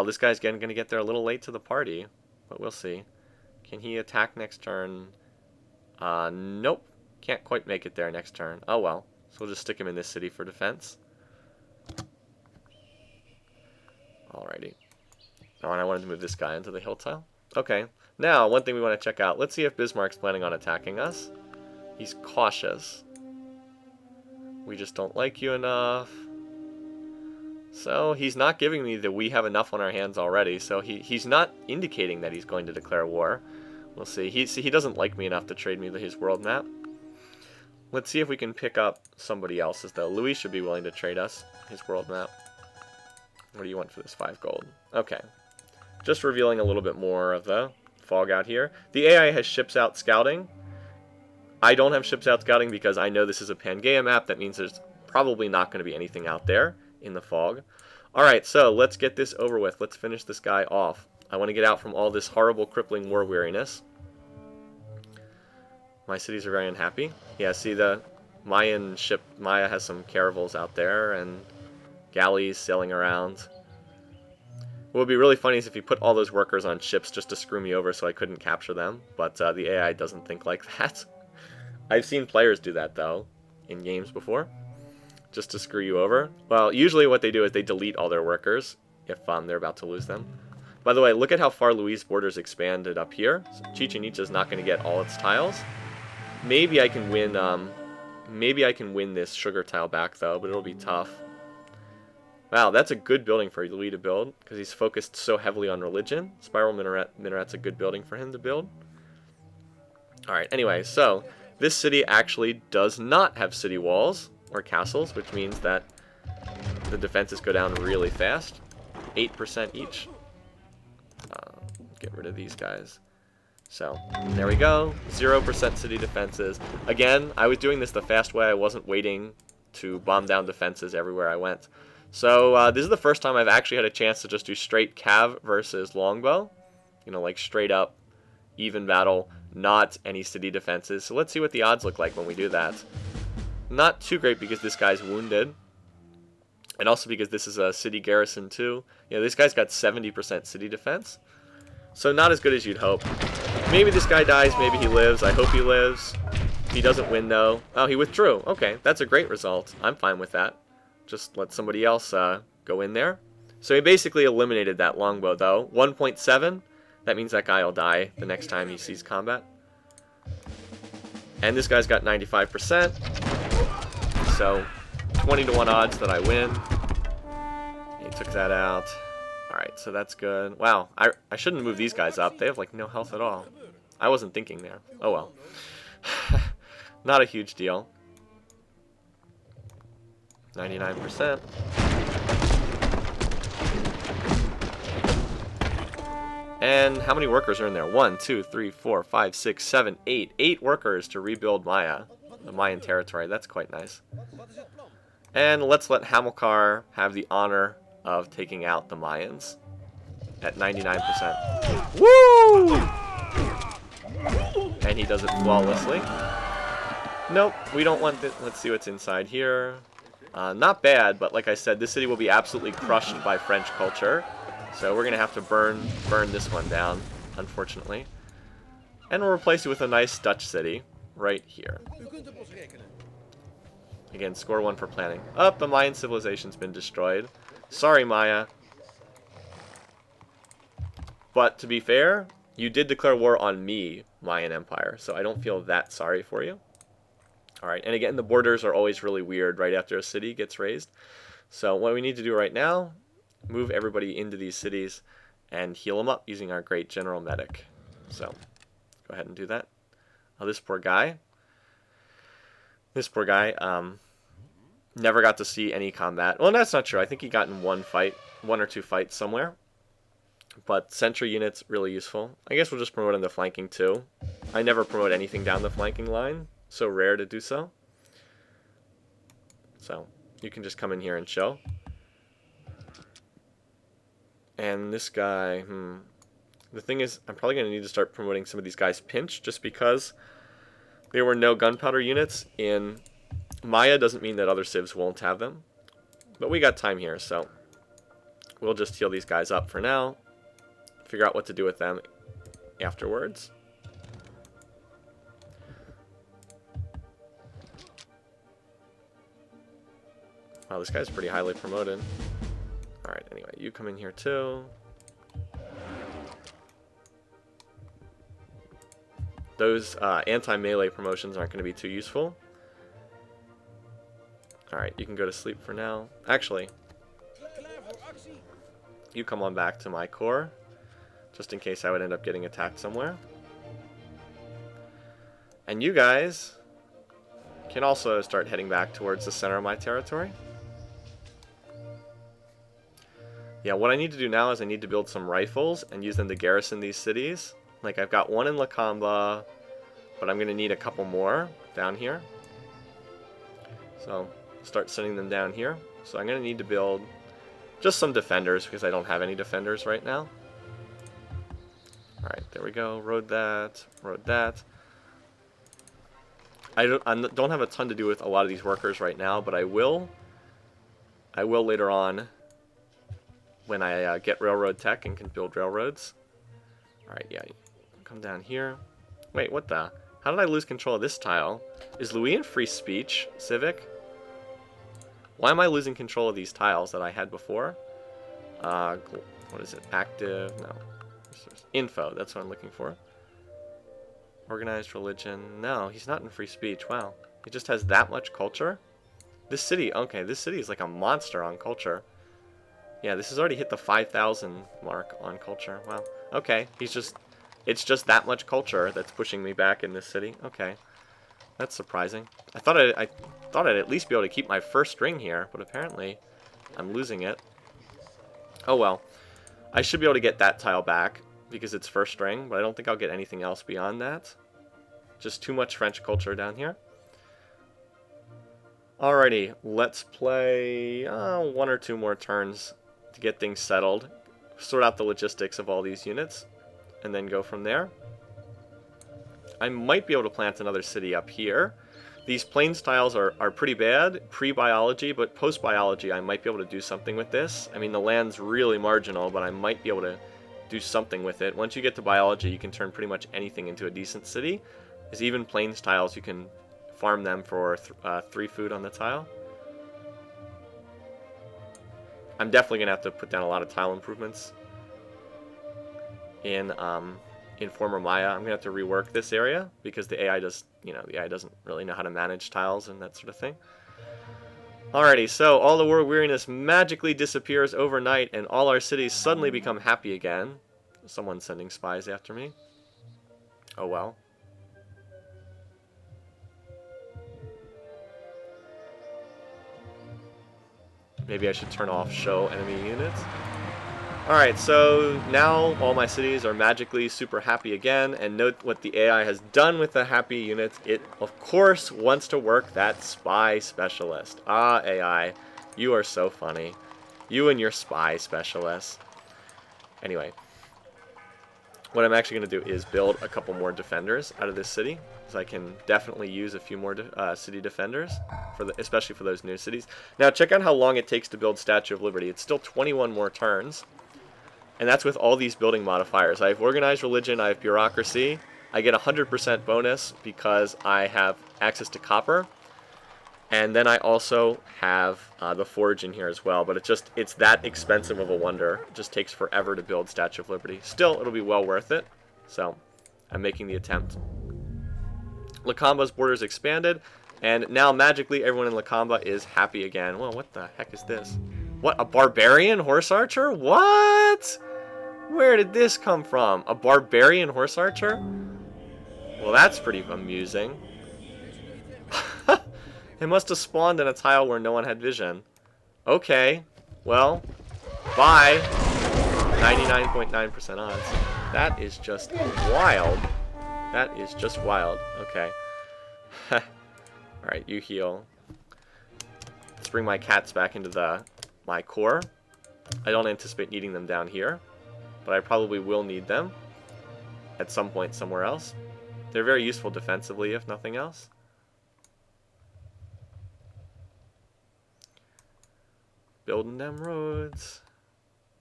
This guy's again going to get there a little late to the party, but we'll see. Can he attack next turn? Nope. Can't quite make it there next turn. Oh well. So we'll just stick him in this city for defense. Alrighty. Oh, and I wanted to move this guy into the hill tile. Okay. Now, one thing we want to check out. Let's see if Bismarck's planning on attacking us. He's cautious. We just don't like you enough. So he's not giving me that we have enough on our hands already. So he's not indicating that he's going to declare war. We'll see. He doesn't like me enough to trade me his world map. Let's see if we can pick up somebody else's, though. Louis should be willing to trade us his world map. What do you want for this 5 gold? Okay. Just revealing a little bit more of the fog out here. The AI has ships out scouting. I don't have ships out scouting because I know this is a Pangaea map. That means there's probably not going to be anything out there in the fog. Alright, so let's get this over with. Let's finish this guy off. I want to get out from all this horrible, crippling war weariness. My cities are very unhappy. Yeah, see the Mayan ship, Maya has some caravels out there and galleys sailing around. What would be really funny is if you put all those workers on ships just to screw me over so I couldn't capture them, but the AI doesn't think like that. I've seen players do that, though, in games before, just to screw you over. Well, usually what they do is they delete all their workers if they're about to lose them. By the way, look at how far Louis' borders expanded up here. So Chichen Itza is not going to get all its tiles. Maybe I can win. Maybe I can win this sugar tile back though, but it'll be tough. Wow, that's a good building for Louis to build because he's focused so heavily on religion. Spiral Minaret's a good building for him to build. All right. Anyway, so this city actually does not have city walls or castles, which means that the defenses go down really fast. 8% each. Get rid of these guys. So, there we go. 0% city defenses. Again, I was doing this the fast way. I wasn't waiting to bomb down defenses everywhere I went. So, this is the first time I've actually had a chance to just do straight cav versus longbow. You know, like straight up, even battle, not any city defenses. So let's see what the odds look like when we do that. Not too great because this guy's wounded. And also because this is a city garrison too. You know, this guy's got 70% city defense. So not as good as you'd hope. Maybe this guy dies, maybe he lives. I hope he lives. He doesn't win though. Oh, he withdrew. Okay, that's a great result. I'm fine with that. Just let somebody else go in there. So he basically eliminated that longbow though. 1.7. That means that guy will die the next time he sees combat. And this guy's got 95%. So 20 to 1 odds that I win. He took that out. Alright, so that's good. Wow, I shouldn't move these guys up. They have like no health at all. I wasn't thinking there. Oh well. Not a huge deal. 99%. And how many workers are in there? 1, 2, 3, 4, 5, 6, 7, 8. 8 workers to rebuild Maya. The Mayan territory. That's quite nice. And let's let Hamilcar have the honor of taking out the Mayans at 99%. Woo! And he does it flawlessly. Nope, we don't want it. Let's see what's inside here. Not bad, but like I said, this city will be absolutely crushed by French culture. So we're going to have to burn this one down, unfortunately. And we'll replace it with a nice Dutch city right here. Again, score 1 for planning. Oh, the Mayan civilization's been destroyed. Sorry, Maya. But to be fair, you did declare war on me, Mayan Empire, so I don't feel that sorry for you. Alright, and again, the borders are always really weird right after a city gets raised. So what we need to do right now, move everybody into these cities and heal them up using our great general medic. So, go ahead and do that. Oh, this poor guy. Never got to see any combat. Well, that's not true. I think he got in one or two fights somewhere. But sentry units, really useful. I guess we'll just promote him to flanking too. I never promote anything down the flanking line. So rare to do so. So, you can just come in here and show. And this guy, the thing is, I'm probably going to need to start promoting some of these guys pinch, just because there were no gunpowder units in Maya doesn't mean that other civs won't have them. But we got time here, so we'll just heal these guys up for now. Figure out what to do with them afterwards. Wow, this guy's pretty highly promoted. Alright, anyway, you come in here too. Those anti-melee promotions aren't going to be too useful. Alright, you can go to sleep for now. Actually, you come on back to my core, just in case I would end up getting attacked somewhere. And you guys can also start heading back towards the center of my territory. Yeah, what I need to do now is I need to build some rifles and use them to garrison these cities. Like, I've got one in Lakamba, but I'm going to need a couple more down here. So, start sending them down here. So I'm going to need to build just some defenders, because I don't have any defenders right now. Alright, there we go. Road that. Road that. I don't have a ton to do with a lot of these workers right now, but I will later on when I get railroad tech and can build railroads. Alright, yeah. Come down here. Wait, what the? How did I lose control of this tile? Is Louis in free speech, Civic? Why am I losing control of these tiles that I had before? What is it? Active? No. Info, that's what I'm looking for. Organized religion. No, he's not in free speech. Wow. He just has that much culture? This city, okay, this city is like a monster on culture. Yeah, this has already hit the 5,000 mark on culture. Wow. Okay, it's just that much culture that's pushing me back in this city. Okay. That's surprising. I thought I'd at least be able to keep my first string here, but apparently I'm losing it. Oh well. I should be able to get that tile back because it's first string, but I don't think I'll get anything else beyond that. Just too much French culture down here. Alrighty, let's play one or two more turns to get things settled, sort out the logistics of all these units, and then go from there. I might be able to plant another city up here. These plains tiles are pretty bad, pre-biology, but post-biology I might be able to do something with this. I mean, the land's really marginal, but I might be able to do something with it. Once you get to biology, you can turn pretty much anything into a decent city. Because even plains tiles, you can farm them for 3 food on the tile. I'm definitely going to have to put down a lot of tile improvements in former Maya. I'm going to have to rework this area because the AI doesn't really know how to manage tiles and that sort of thing. Alrighty, so all the war weariness magically disappears overnight and all our cities suddenly become happy again. Someone's sending spies after me. Oh well. Maybe I should turn off show enemy units. Alright, so now all my cities are magically super happy again, and note what the AI has done with the happy units. It, of course, wants to work that spy specialist. Ah, AI, you are so funny. You and your spy specialist. Anyway, what I'm actually going to do is build a couple more defenders out of this city, so I can definitely use a few more city defenders, especially for those new cities. Now, check out how long it takes to build Statue of Liberty. It's still 21 more turns. And that's with all these building modifiers. I have organized religion, I have bureaucracy. I get 100% bonus because I have access to copper. And then I also have the forge in here as well, but it's that expensive of a wonder. It just takes forever to build Statue of Liberty. Still, it'll be well worth it, so I'm making the attempt. Lakamba's borders expanded, and now magically everyone in Lakamba is happy again. Well, what the heck is this? What, a barbarian horse archer? What? Where did this come from? A barbarian horse archer? Well, that's pretty amusing. It must have spawned in a tile where no one had vision. Okay, well, bye. 99.9% odds. That is just wild. That is just wild. Okay. Alright, you heal. Let's bring my cats back into my core. I don't anticipate needing them down here, but I probably will need them at some point somewhere else. They're very useful defensively, if nothing else. Building them roads.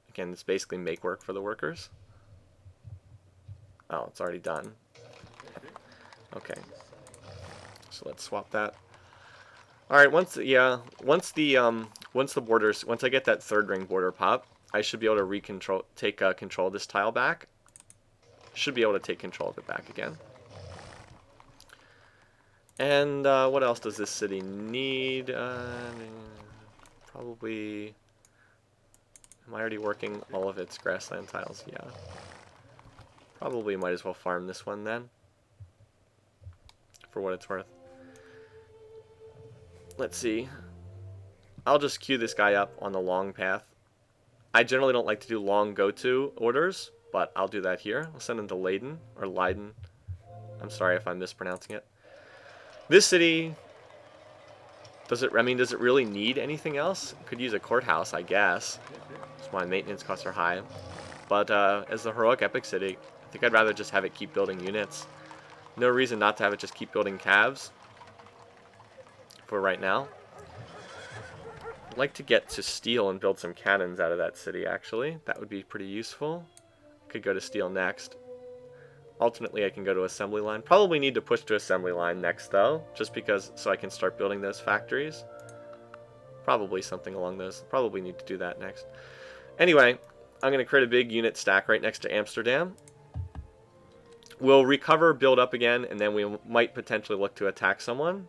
Again, it's basically make work for the workers. Oh, it's already done. Okay. So let's swap that. All right, once I get that third ring border pop, I should be able to take control of this tile back. Should be able to take control of it back again. And what else does this city need? Probably. Am I already working all of its grassland tiles? Yeah. Probably might as well farm this one then, for what it's worth. Let's see. I'll just queue this guy up on the long path. I generally don't like to do long go-to orders, but I'll do that here. I'll send him to Leiden, or Leiden. I'm sorry if I'm mispronouncing it. This city, does it really need anything else? It could use a courthouse, I guess. That's why maintenance costs are high. But as the heroic epic city, I think I'd rather just have it keep building units. No reason not to have it just keep building calves for right now. I'd like to get to steel and build some cannons out of that city, actually. That would be pretty useful. Could go to steel next. Alternately, I can go to assembly line. Probably need to push to assembly line next, though, just because so I can start building those factories. Probably something along those. Probably need to do that next. Anyway, I'm going to create a big unit stack right next to Amsterdam. We'll recover, build up again, and then we might potentially look to attack someone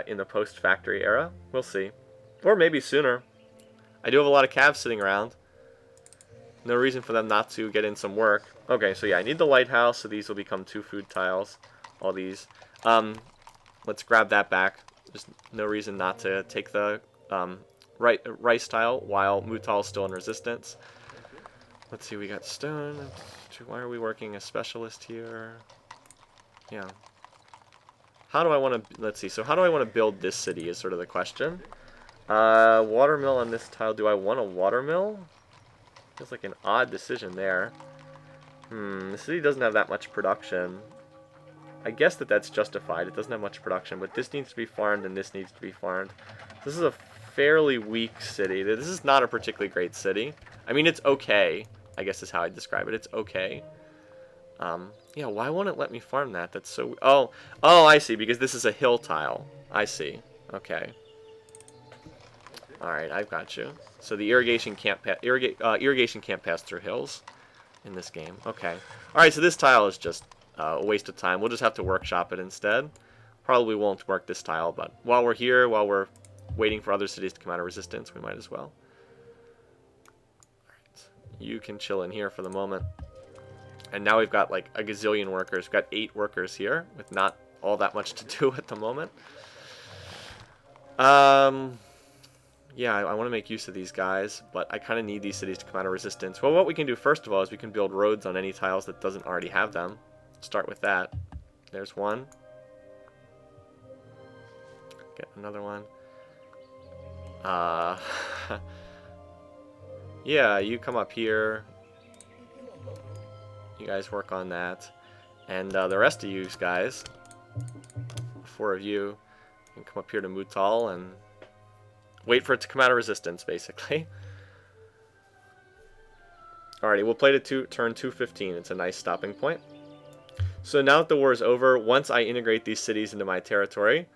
in the post-factory era. We'll see. Or maybe sooner. I do have a lot of calves sitting around. No reason for them not to get in some work. Okay, so yeah, I need the lighthouse, so these will become 2 food tiles. All these. Let's grab that back. There's no reason not to take the rice tile while Mutal is still in resistance. Let's see, we got stone. Why are we working a specialist here? Yeah. How do I want to... Let's see, so how do I want to build this city is sort of the question. Watermill on this tile. Do I want a watermill? Feels like an odd decision there. The city doesn't have that much production. I guess that's justified. It doesn't have much production, but this needs to be farmed and this needs to be farmed. This is a fairly weak city. This is not a particularly great city. I mean, it's okay, I guess is how I describe it. It's okay. Yeah, why won't it let me farm that? That's so... Oh, I see, because this is a hill tile. I see. Okay. Alright, I've got you. So the irrigation can't pass through hills in this game. Okay. Alright, so this tile is just a waste of time. We'll just have to workshop it instead. Probably won't work this tile, but while we're here, while we're waiting for other cities to come out of resistance, we might as well. Alright, you can chill in here for the moment. And now we've got like a gazillion workers. We've got 8 workers here with not all that much to do at the moment. Yeah, I want to make use of these guys, but I kind of need these cities to come out of resistance. Well, what we can do first of all is we can build roads on any tiles that doesn't already have them. Start with that. There's one. Get another one. Yeah, you come up here. You guys work on that. And the rest of you guys, 4 of you, can come up here to Mutal and wait for it to come out of resistance, basically. Alrighty, we'll play to turn 215. It's a nice stopping point. So now that the war is over, once I integrate these cities into my territory,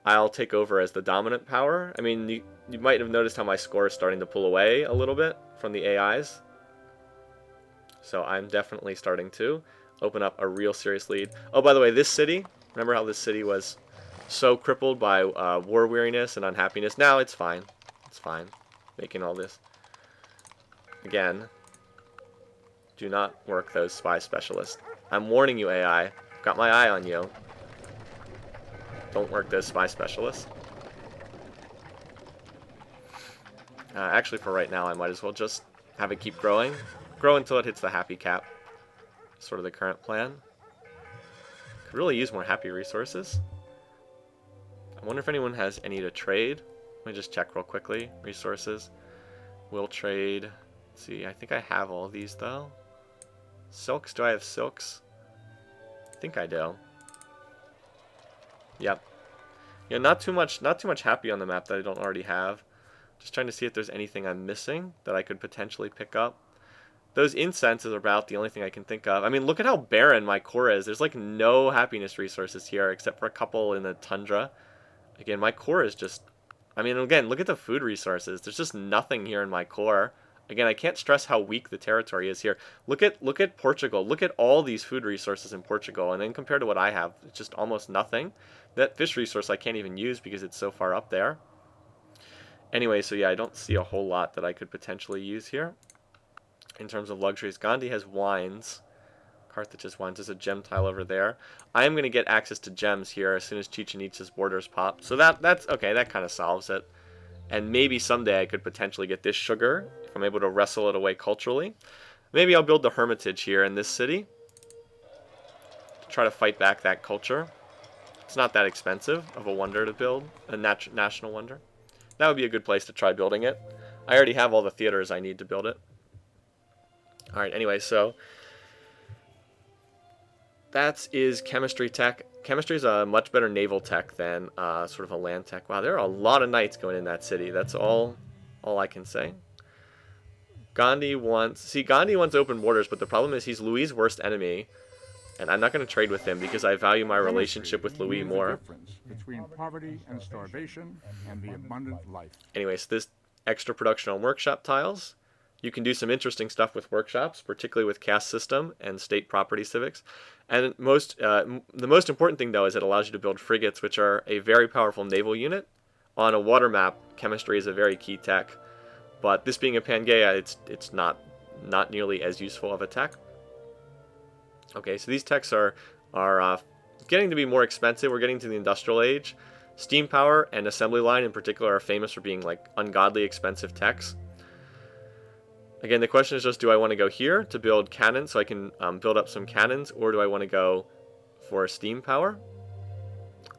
I'll take over as the dominant power. I mean, you might have noticed how my score is starting to pull away a little bit from the AIs. So I'm definitely starting to open up a real serious lead. Oh, by the way, this city, remember how this city was so crippled by war weariness and unhappiness? Now it's fine. It's fine making all this. Again, do not work those spy specialists. I'm warning you, AI. Got my eye on you. Don't work those spy specialists. Actually, for right now, I might as well just have it keep growing. Grow until it hits the happy cap. Sort of the current plan. Could really use more happy resources. I wonder if anyone has any to trade. Let me just check real quickly. Resources. Will trade. Let's see, I think I have all these though. Silks, do I have silks? I think I do. Yep. Yeah, not too much happy on the map that I don't already have. Just trying to see if there's anything I'm missing that I could potentially pick up. Those incenses are about the only thing I can think of. I mean, look at how barren my core is. There's like no happiness resources here except for a couple in the tundra. Again, my core is just... I mean, again, look at the food resources. There's just nothing here in my core. Again, I can't stress how weak the territory is here. Look at Portugal. Look at all these food resources in Portugal. And then compared to what I have, it's just almost nothing. That fish resource I can't even use because it's so far up there. Anyway, so yeah, I don't see a whole lot that I could potentially use here. In terms of luxuries, Gandhi has wines. Carthage has wines. There's a gem tile over there. I am going to get access to gems here as soon as Chichen Itza's borders pop. So that's okay. That kind of solves it. And maybe someday I could potentially get this sugar if I'm able to wrestle it away culturally. Maybe I'll build the hermitage here in this city to try to fight back that culture. It's not that expensive of a wonder to build, a national wonder. That would be a good place to try building it. I already have all the theaters I need to build it. Alright, anyway, so that is chemistry tech. Chemistry is a much better naval tech than sort of a land tech. Wow, there are a lot of knights going in that city. That's all I can say. Gandhi wants open borders, but the problem is he's Louis' worst enemy. And I'm not going to trade with him because I value my relationship with Louis more. The difference between poverty and starvation and the abundant life. Anyway, so this extra production on workshop tiles. You can do some interesting stuff with workshops, particularly with caste system and state property civics. And the most important thing, though, is it allows you to build frigates, which are a very powerful naval unit. On a water map, chemistry is a very key tech. But this being a Pangaea, it's not nearly as useful of a tech. Okay, so these techs are getting to be more expensive. We're getting to the industrial age. Steam power and assembly line in particular are famous for being like ungodly expensive techs. Again, the question is just, do I want to go here to build cannons so I can build up some cannons, or do I want to go for steam power?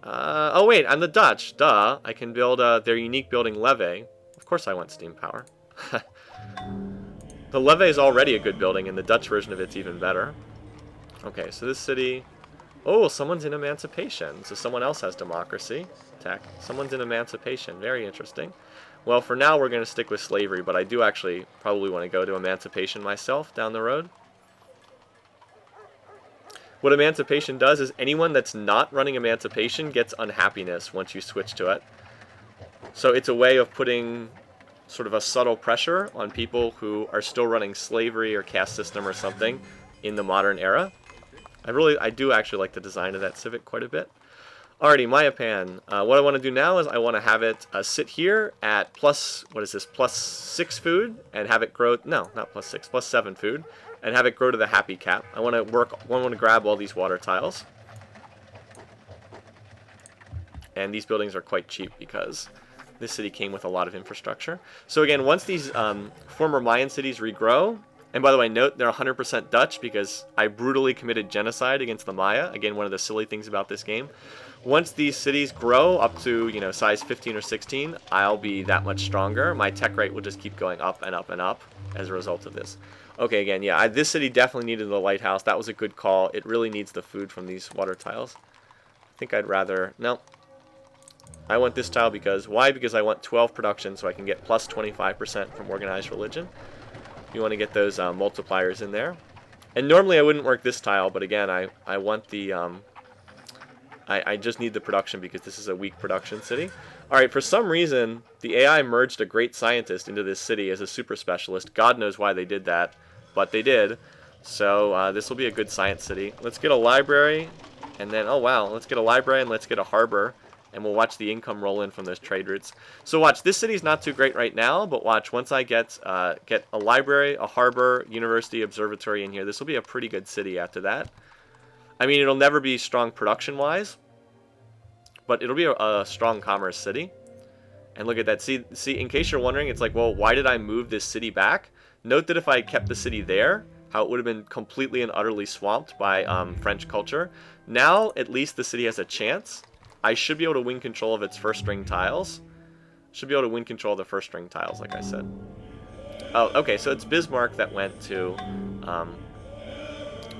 Oh wait, I'm the Dutch. Duh. I can build their unique building levee. Of course I want steam power. The levee is already a good building, and the Dutch version of it's even better. Okay, so this city... Oh, someone's in emancipation. So someone else has democracy. Tech. Someone's in emancipation. Very interesting. Well, for now we're going to stick with slavery, but I do actually probably want to go to emancipation myself down the road. What emancipation does is anyone that's not running emancipation gets unhappiness once you switch to it. So it's a way of putting sort of a subtle pressure on people who are still running slavery or caste system or something in the modern era. I do actually like the design of that civic quite a bit. Alrighty, Mayapan. What I want to do now is I want to have it sit here at plus 6 food, and have it grow, no, not plus 6, plus 7 food, and have it grow to the happy cap. I want to grab all these water tiles. And these buildings are quite cheap because this city came with a lot of infrastructure. So again, once these former Mayan cities regrow, and by the way, note they're 100% Dutch because I brutally committed genocide against the Maya. Again, one of the silly things about this game. Once these cities grow up to, size 15 or 16, I'll be that much stronger. My tech rate will just keep going up and up and up as a result of this. Okay, again, yeah, this city definitely needed the lighthouse. That was a good call. It really needs the food from these water tiles. I think I'd rather... No. I want this tile because... Why? Because I want 12 production so I can get plus 25% from organized religion. You want to get those multipliers in there. And normally I wouldn't work this tile, but again, I want the I just need the production because this is a weak production city. Alright, for some reason, the AI merged a great scientist into this city as a super specialist. God knows why they did that, but they did. So this will be a good science city. Let's get a library, and then, oh wow, let's get a library and let's get a harbor, and we'll watch the income roll in from those trade routes. So watch, this city's not too great right now, but watch, once I get a library, a harbor, university, observatory in here, this will be a pretty good city after that. I mean, it'll never be strong production-wise, but it'll be a strong commerce city. And look at that. See, in case you're wondering, it's like, well, why did I move this city back? Note that if I kept the city there, how it would have been completely and utterly swamped by French culture. Now, at least the city has a chance. I should be able to win control of its first-string tiles. Should be able to win control of the first-string tiles, like I said. Oh, okay, so it's Bismarck that went to...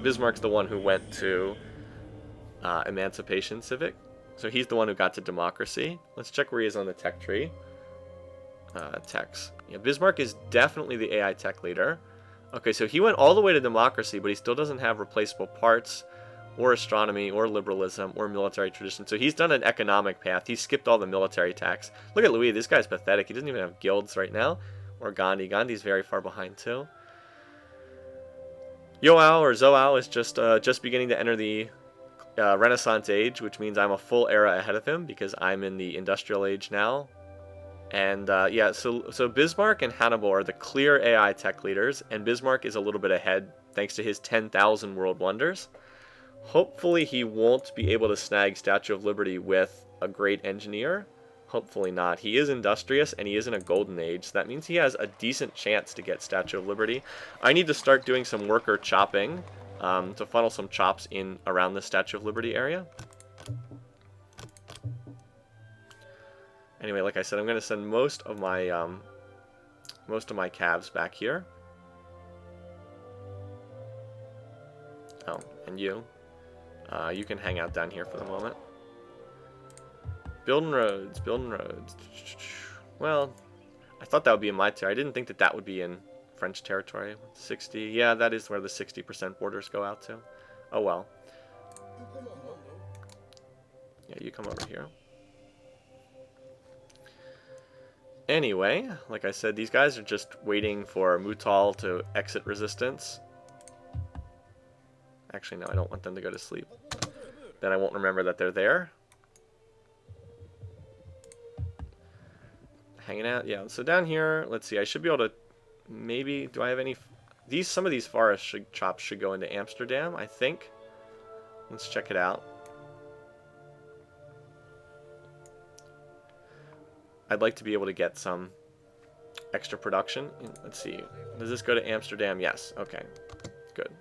Bismarck's the one who went to Emancipation Civic. So he's the one who got to democracy. Let's check where he is on the tech tree. Techs. Yeah, Bismarck is definitely the AI tech leader. Okay, so he went all the way to democracy, but he still doesn't have replaceable parts, or astronomy, or liberalism, or military tradition. So he's done an economic path. He skipped all the military tax. Look at Louis. This guy's pathetic. He doesn't even have guilds right now. Or Gandhi. Gandhi's very far behind, too. Yoao or Zoao is just beginning to enter the Renaissance age, which means I'm a full era ahead of him because I'm in the industrial age now. And yeah, so Bismarck and Hannibal are the clear AI tech leaders, and Bismarck is a little bit ahead thanks to his 10,000 world wonders. Hopefully he won't be able to snag Statue of Liberty with a great engineer. Hopefully not. He is industrious, and he is in a golden age, so that means he has a decent chance to get Statue of Liberty. I need to start doing some worker chopping to funnel some chops in around the Statue of Liberty area. Anyway, like I said, I'm going to send most of my calves back here. Oh, and you can hang out down here for the moment. Building roads, building roads. Well, I thought that would be in my territory. I didn't think that that would be in French territory. 60, yeah, that is where the 60% borders go out to. Oh well. Yeah, you come over here. Anyway, like I said, these guys are just waiting for Mutal to exit resistance. Actually, no, I don't want them to go to sleep. Then I won't remember that they're there. Hanging out, yeah. So down here, let's see. I should be able to maybe. Do I have any? Some of these forest chops should go into Amsterdam, I think. Let's check it out. I'd like to be able to get some extra production. Let's see. Does this go to Amsterdam? Yes. Okay. Good.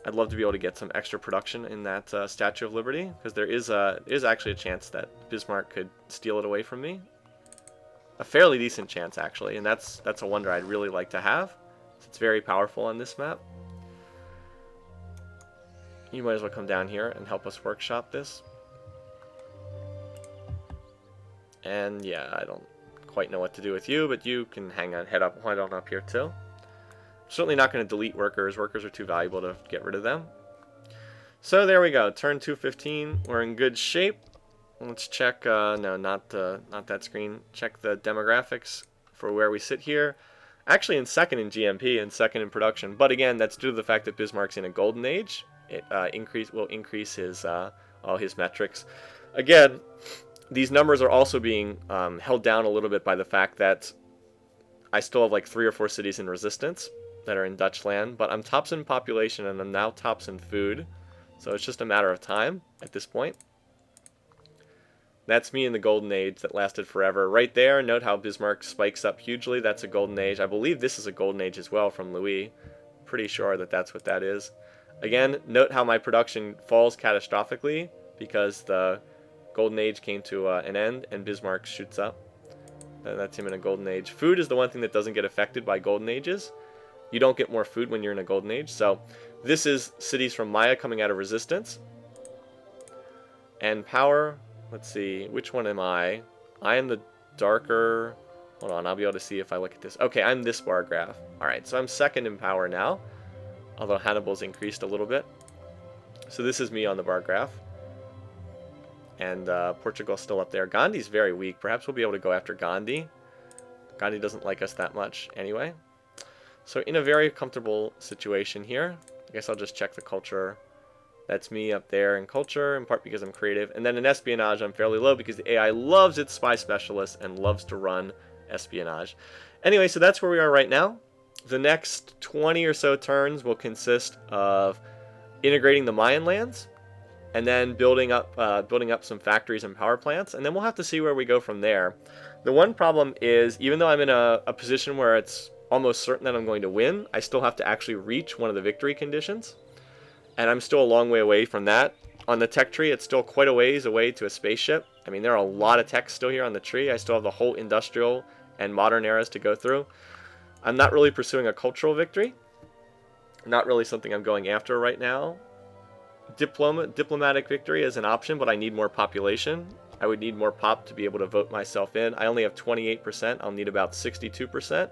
I'd love to be able to get some extra production in that Statue of Liberty, because there is actually a chance that Bismarck could steal it away from me. A fairly decent chance, actually, and that's a wonder I'd really like to have. It's very powerful on this map. You might as well come down here and help us workshop this. And yeah, I don't quite know what to do with you, but you can head on up here too. Certainly not going to delete workers. Workers are too valuable to get rid of them. So there we go. Turn 215. We're in good shape. Let's check. No, not that screen. Check the demographics for where we sit here. Actually, in second in GMP and second in production. But again, that's due to the fact that Bismarck's in a golden age. It will increase his all his metrics. Again, these numbers are also being held down a little bit by the fact that I still have like 3 or 4 cities in resistance that are in Dutch land, but I'm tops in population and I'm now tops in food, so it's just a matter of time at this point. That's me in the golden age that lasted forever. Right there, note how Bismarck spikes up hugely. That's a golden age. I believe this is a golden age as well from Louis. Pretty sure that that's what that is. Again, note how my production falls catastrophically because the golden age came to an end and Bismarck shoots up. That's him in a golden age. Food is the one thing that doesn't get affected by golden ages. You don't get more food when you're in a golden age. So this is cities from Maya coming out of resistance. And power, let's see, which one am I? I am the darker, hold on, I'll be able to see if I look at this. Okay, I'm this bar graph. Alright, so I'm second in power now, although Hannibal's increased a little bit. So this is me on the bar graph. and Portugal's still up there. Gandhi's very weak. Perhaps we'll be able to go after Gandhi. Gandhi doesn't like us that much anyway. So in a very comfortable situation here. I guess I'll just check the culture. That's me up there in culture, in part because I'm creative. And then in espionage, I'm fairly low because the AI loves its spy specialist and loves to run espionage. Anyway, so that's where we are right now. The next 20 or so turns will consist of integrating the Mayan lands, and then building up some factories and power plants, and then we'll have to see where we go from there. The one problem is, even though I'm in a position where it's almost certain that I'm going to win, I still have to actually reach one of the victory conditions, and I'm still a long way away from that. On the tech tree, it's still quite a ways away to a spaceship. I mean, there are a lot of techs still here on the tree. I still have the whole industrial and modern eras to go through. I'm not really pursuing a cultural victory. Not really something I'm going after right now. Diplomatic victory is an option, but I need more population. I would need more pop to be able to vote myself in. I only have 28%. I'll need about 62%.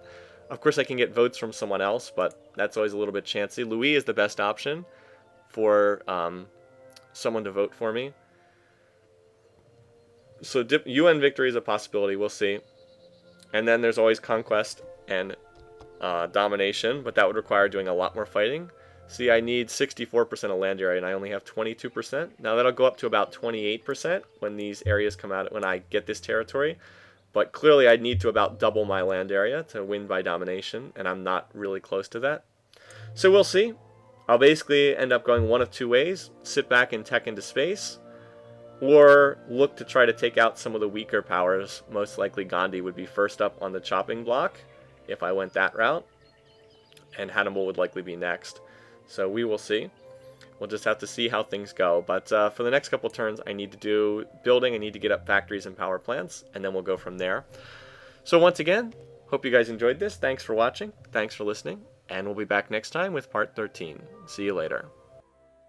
Of course, I can get votes from someone else, but that's always a little bit chancy. Louis is the best option for someone to vote for me. So UN victory is a possibility. We'll see. And then there's always conquest and domination, but that would require doing a lot more fighting. See, I need 64% of land area, and I only have 22%. Now that'll go up to about 28% when these areas come out, when I get this territory. But clearly I'd need to about double my land area to win by domination, and I'm not really close to that. So we'll see. I'll basically end up going one of two ways. Sit back and tech into space, or look to try to take out some of the weaker powers. Most likely Gandhi would be first up on the chopping block if I went that route, and Hannibal would likely be next. So we will see. We'll just have to see how things go. But for the next couple turns, I need to do building. I need to get up factories and power plants, and then we'll go from there. So once again, hope you guys enjoyed this. Thanks for watching. Thanks for listening. And we'll be back next time with part 13. See you later.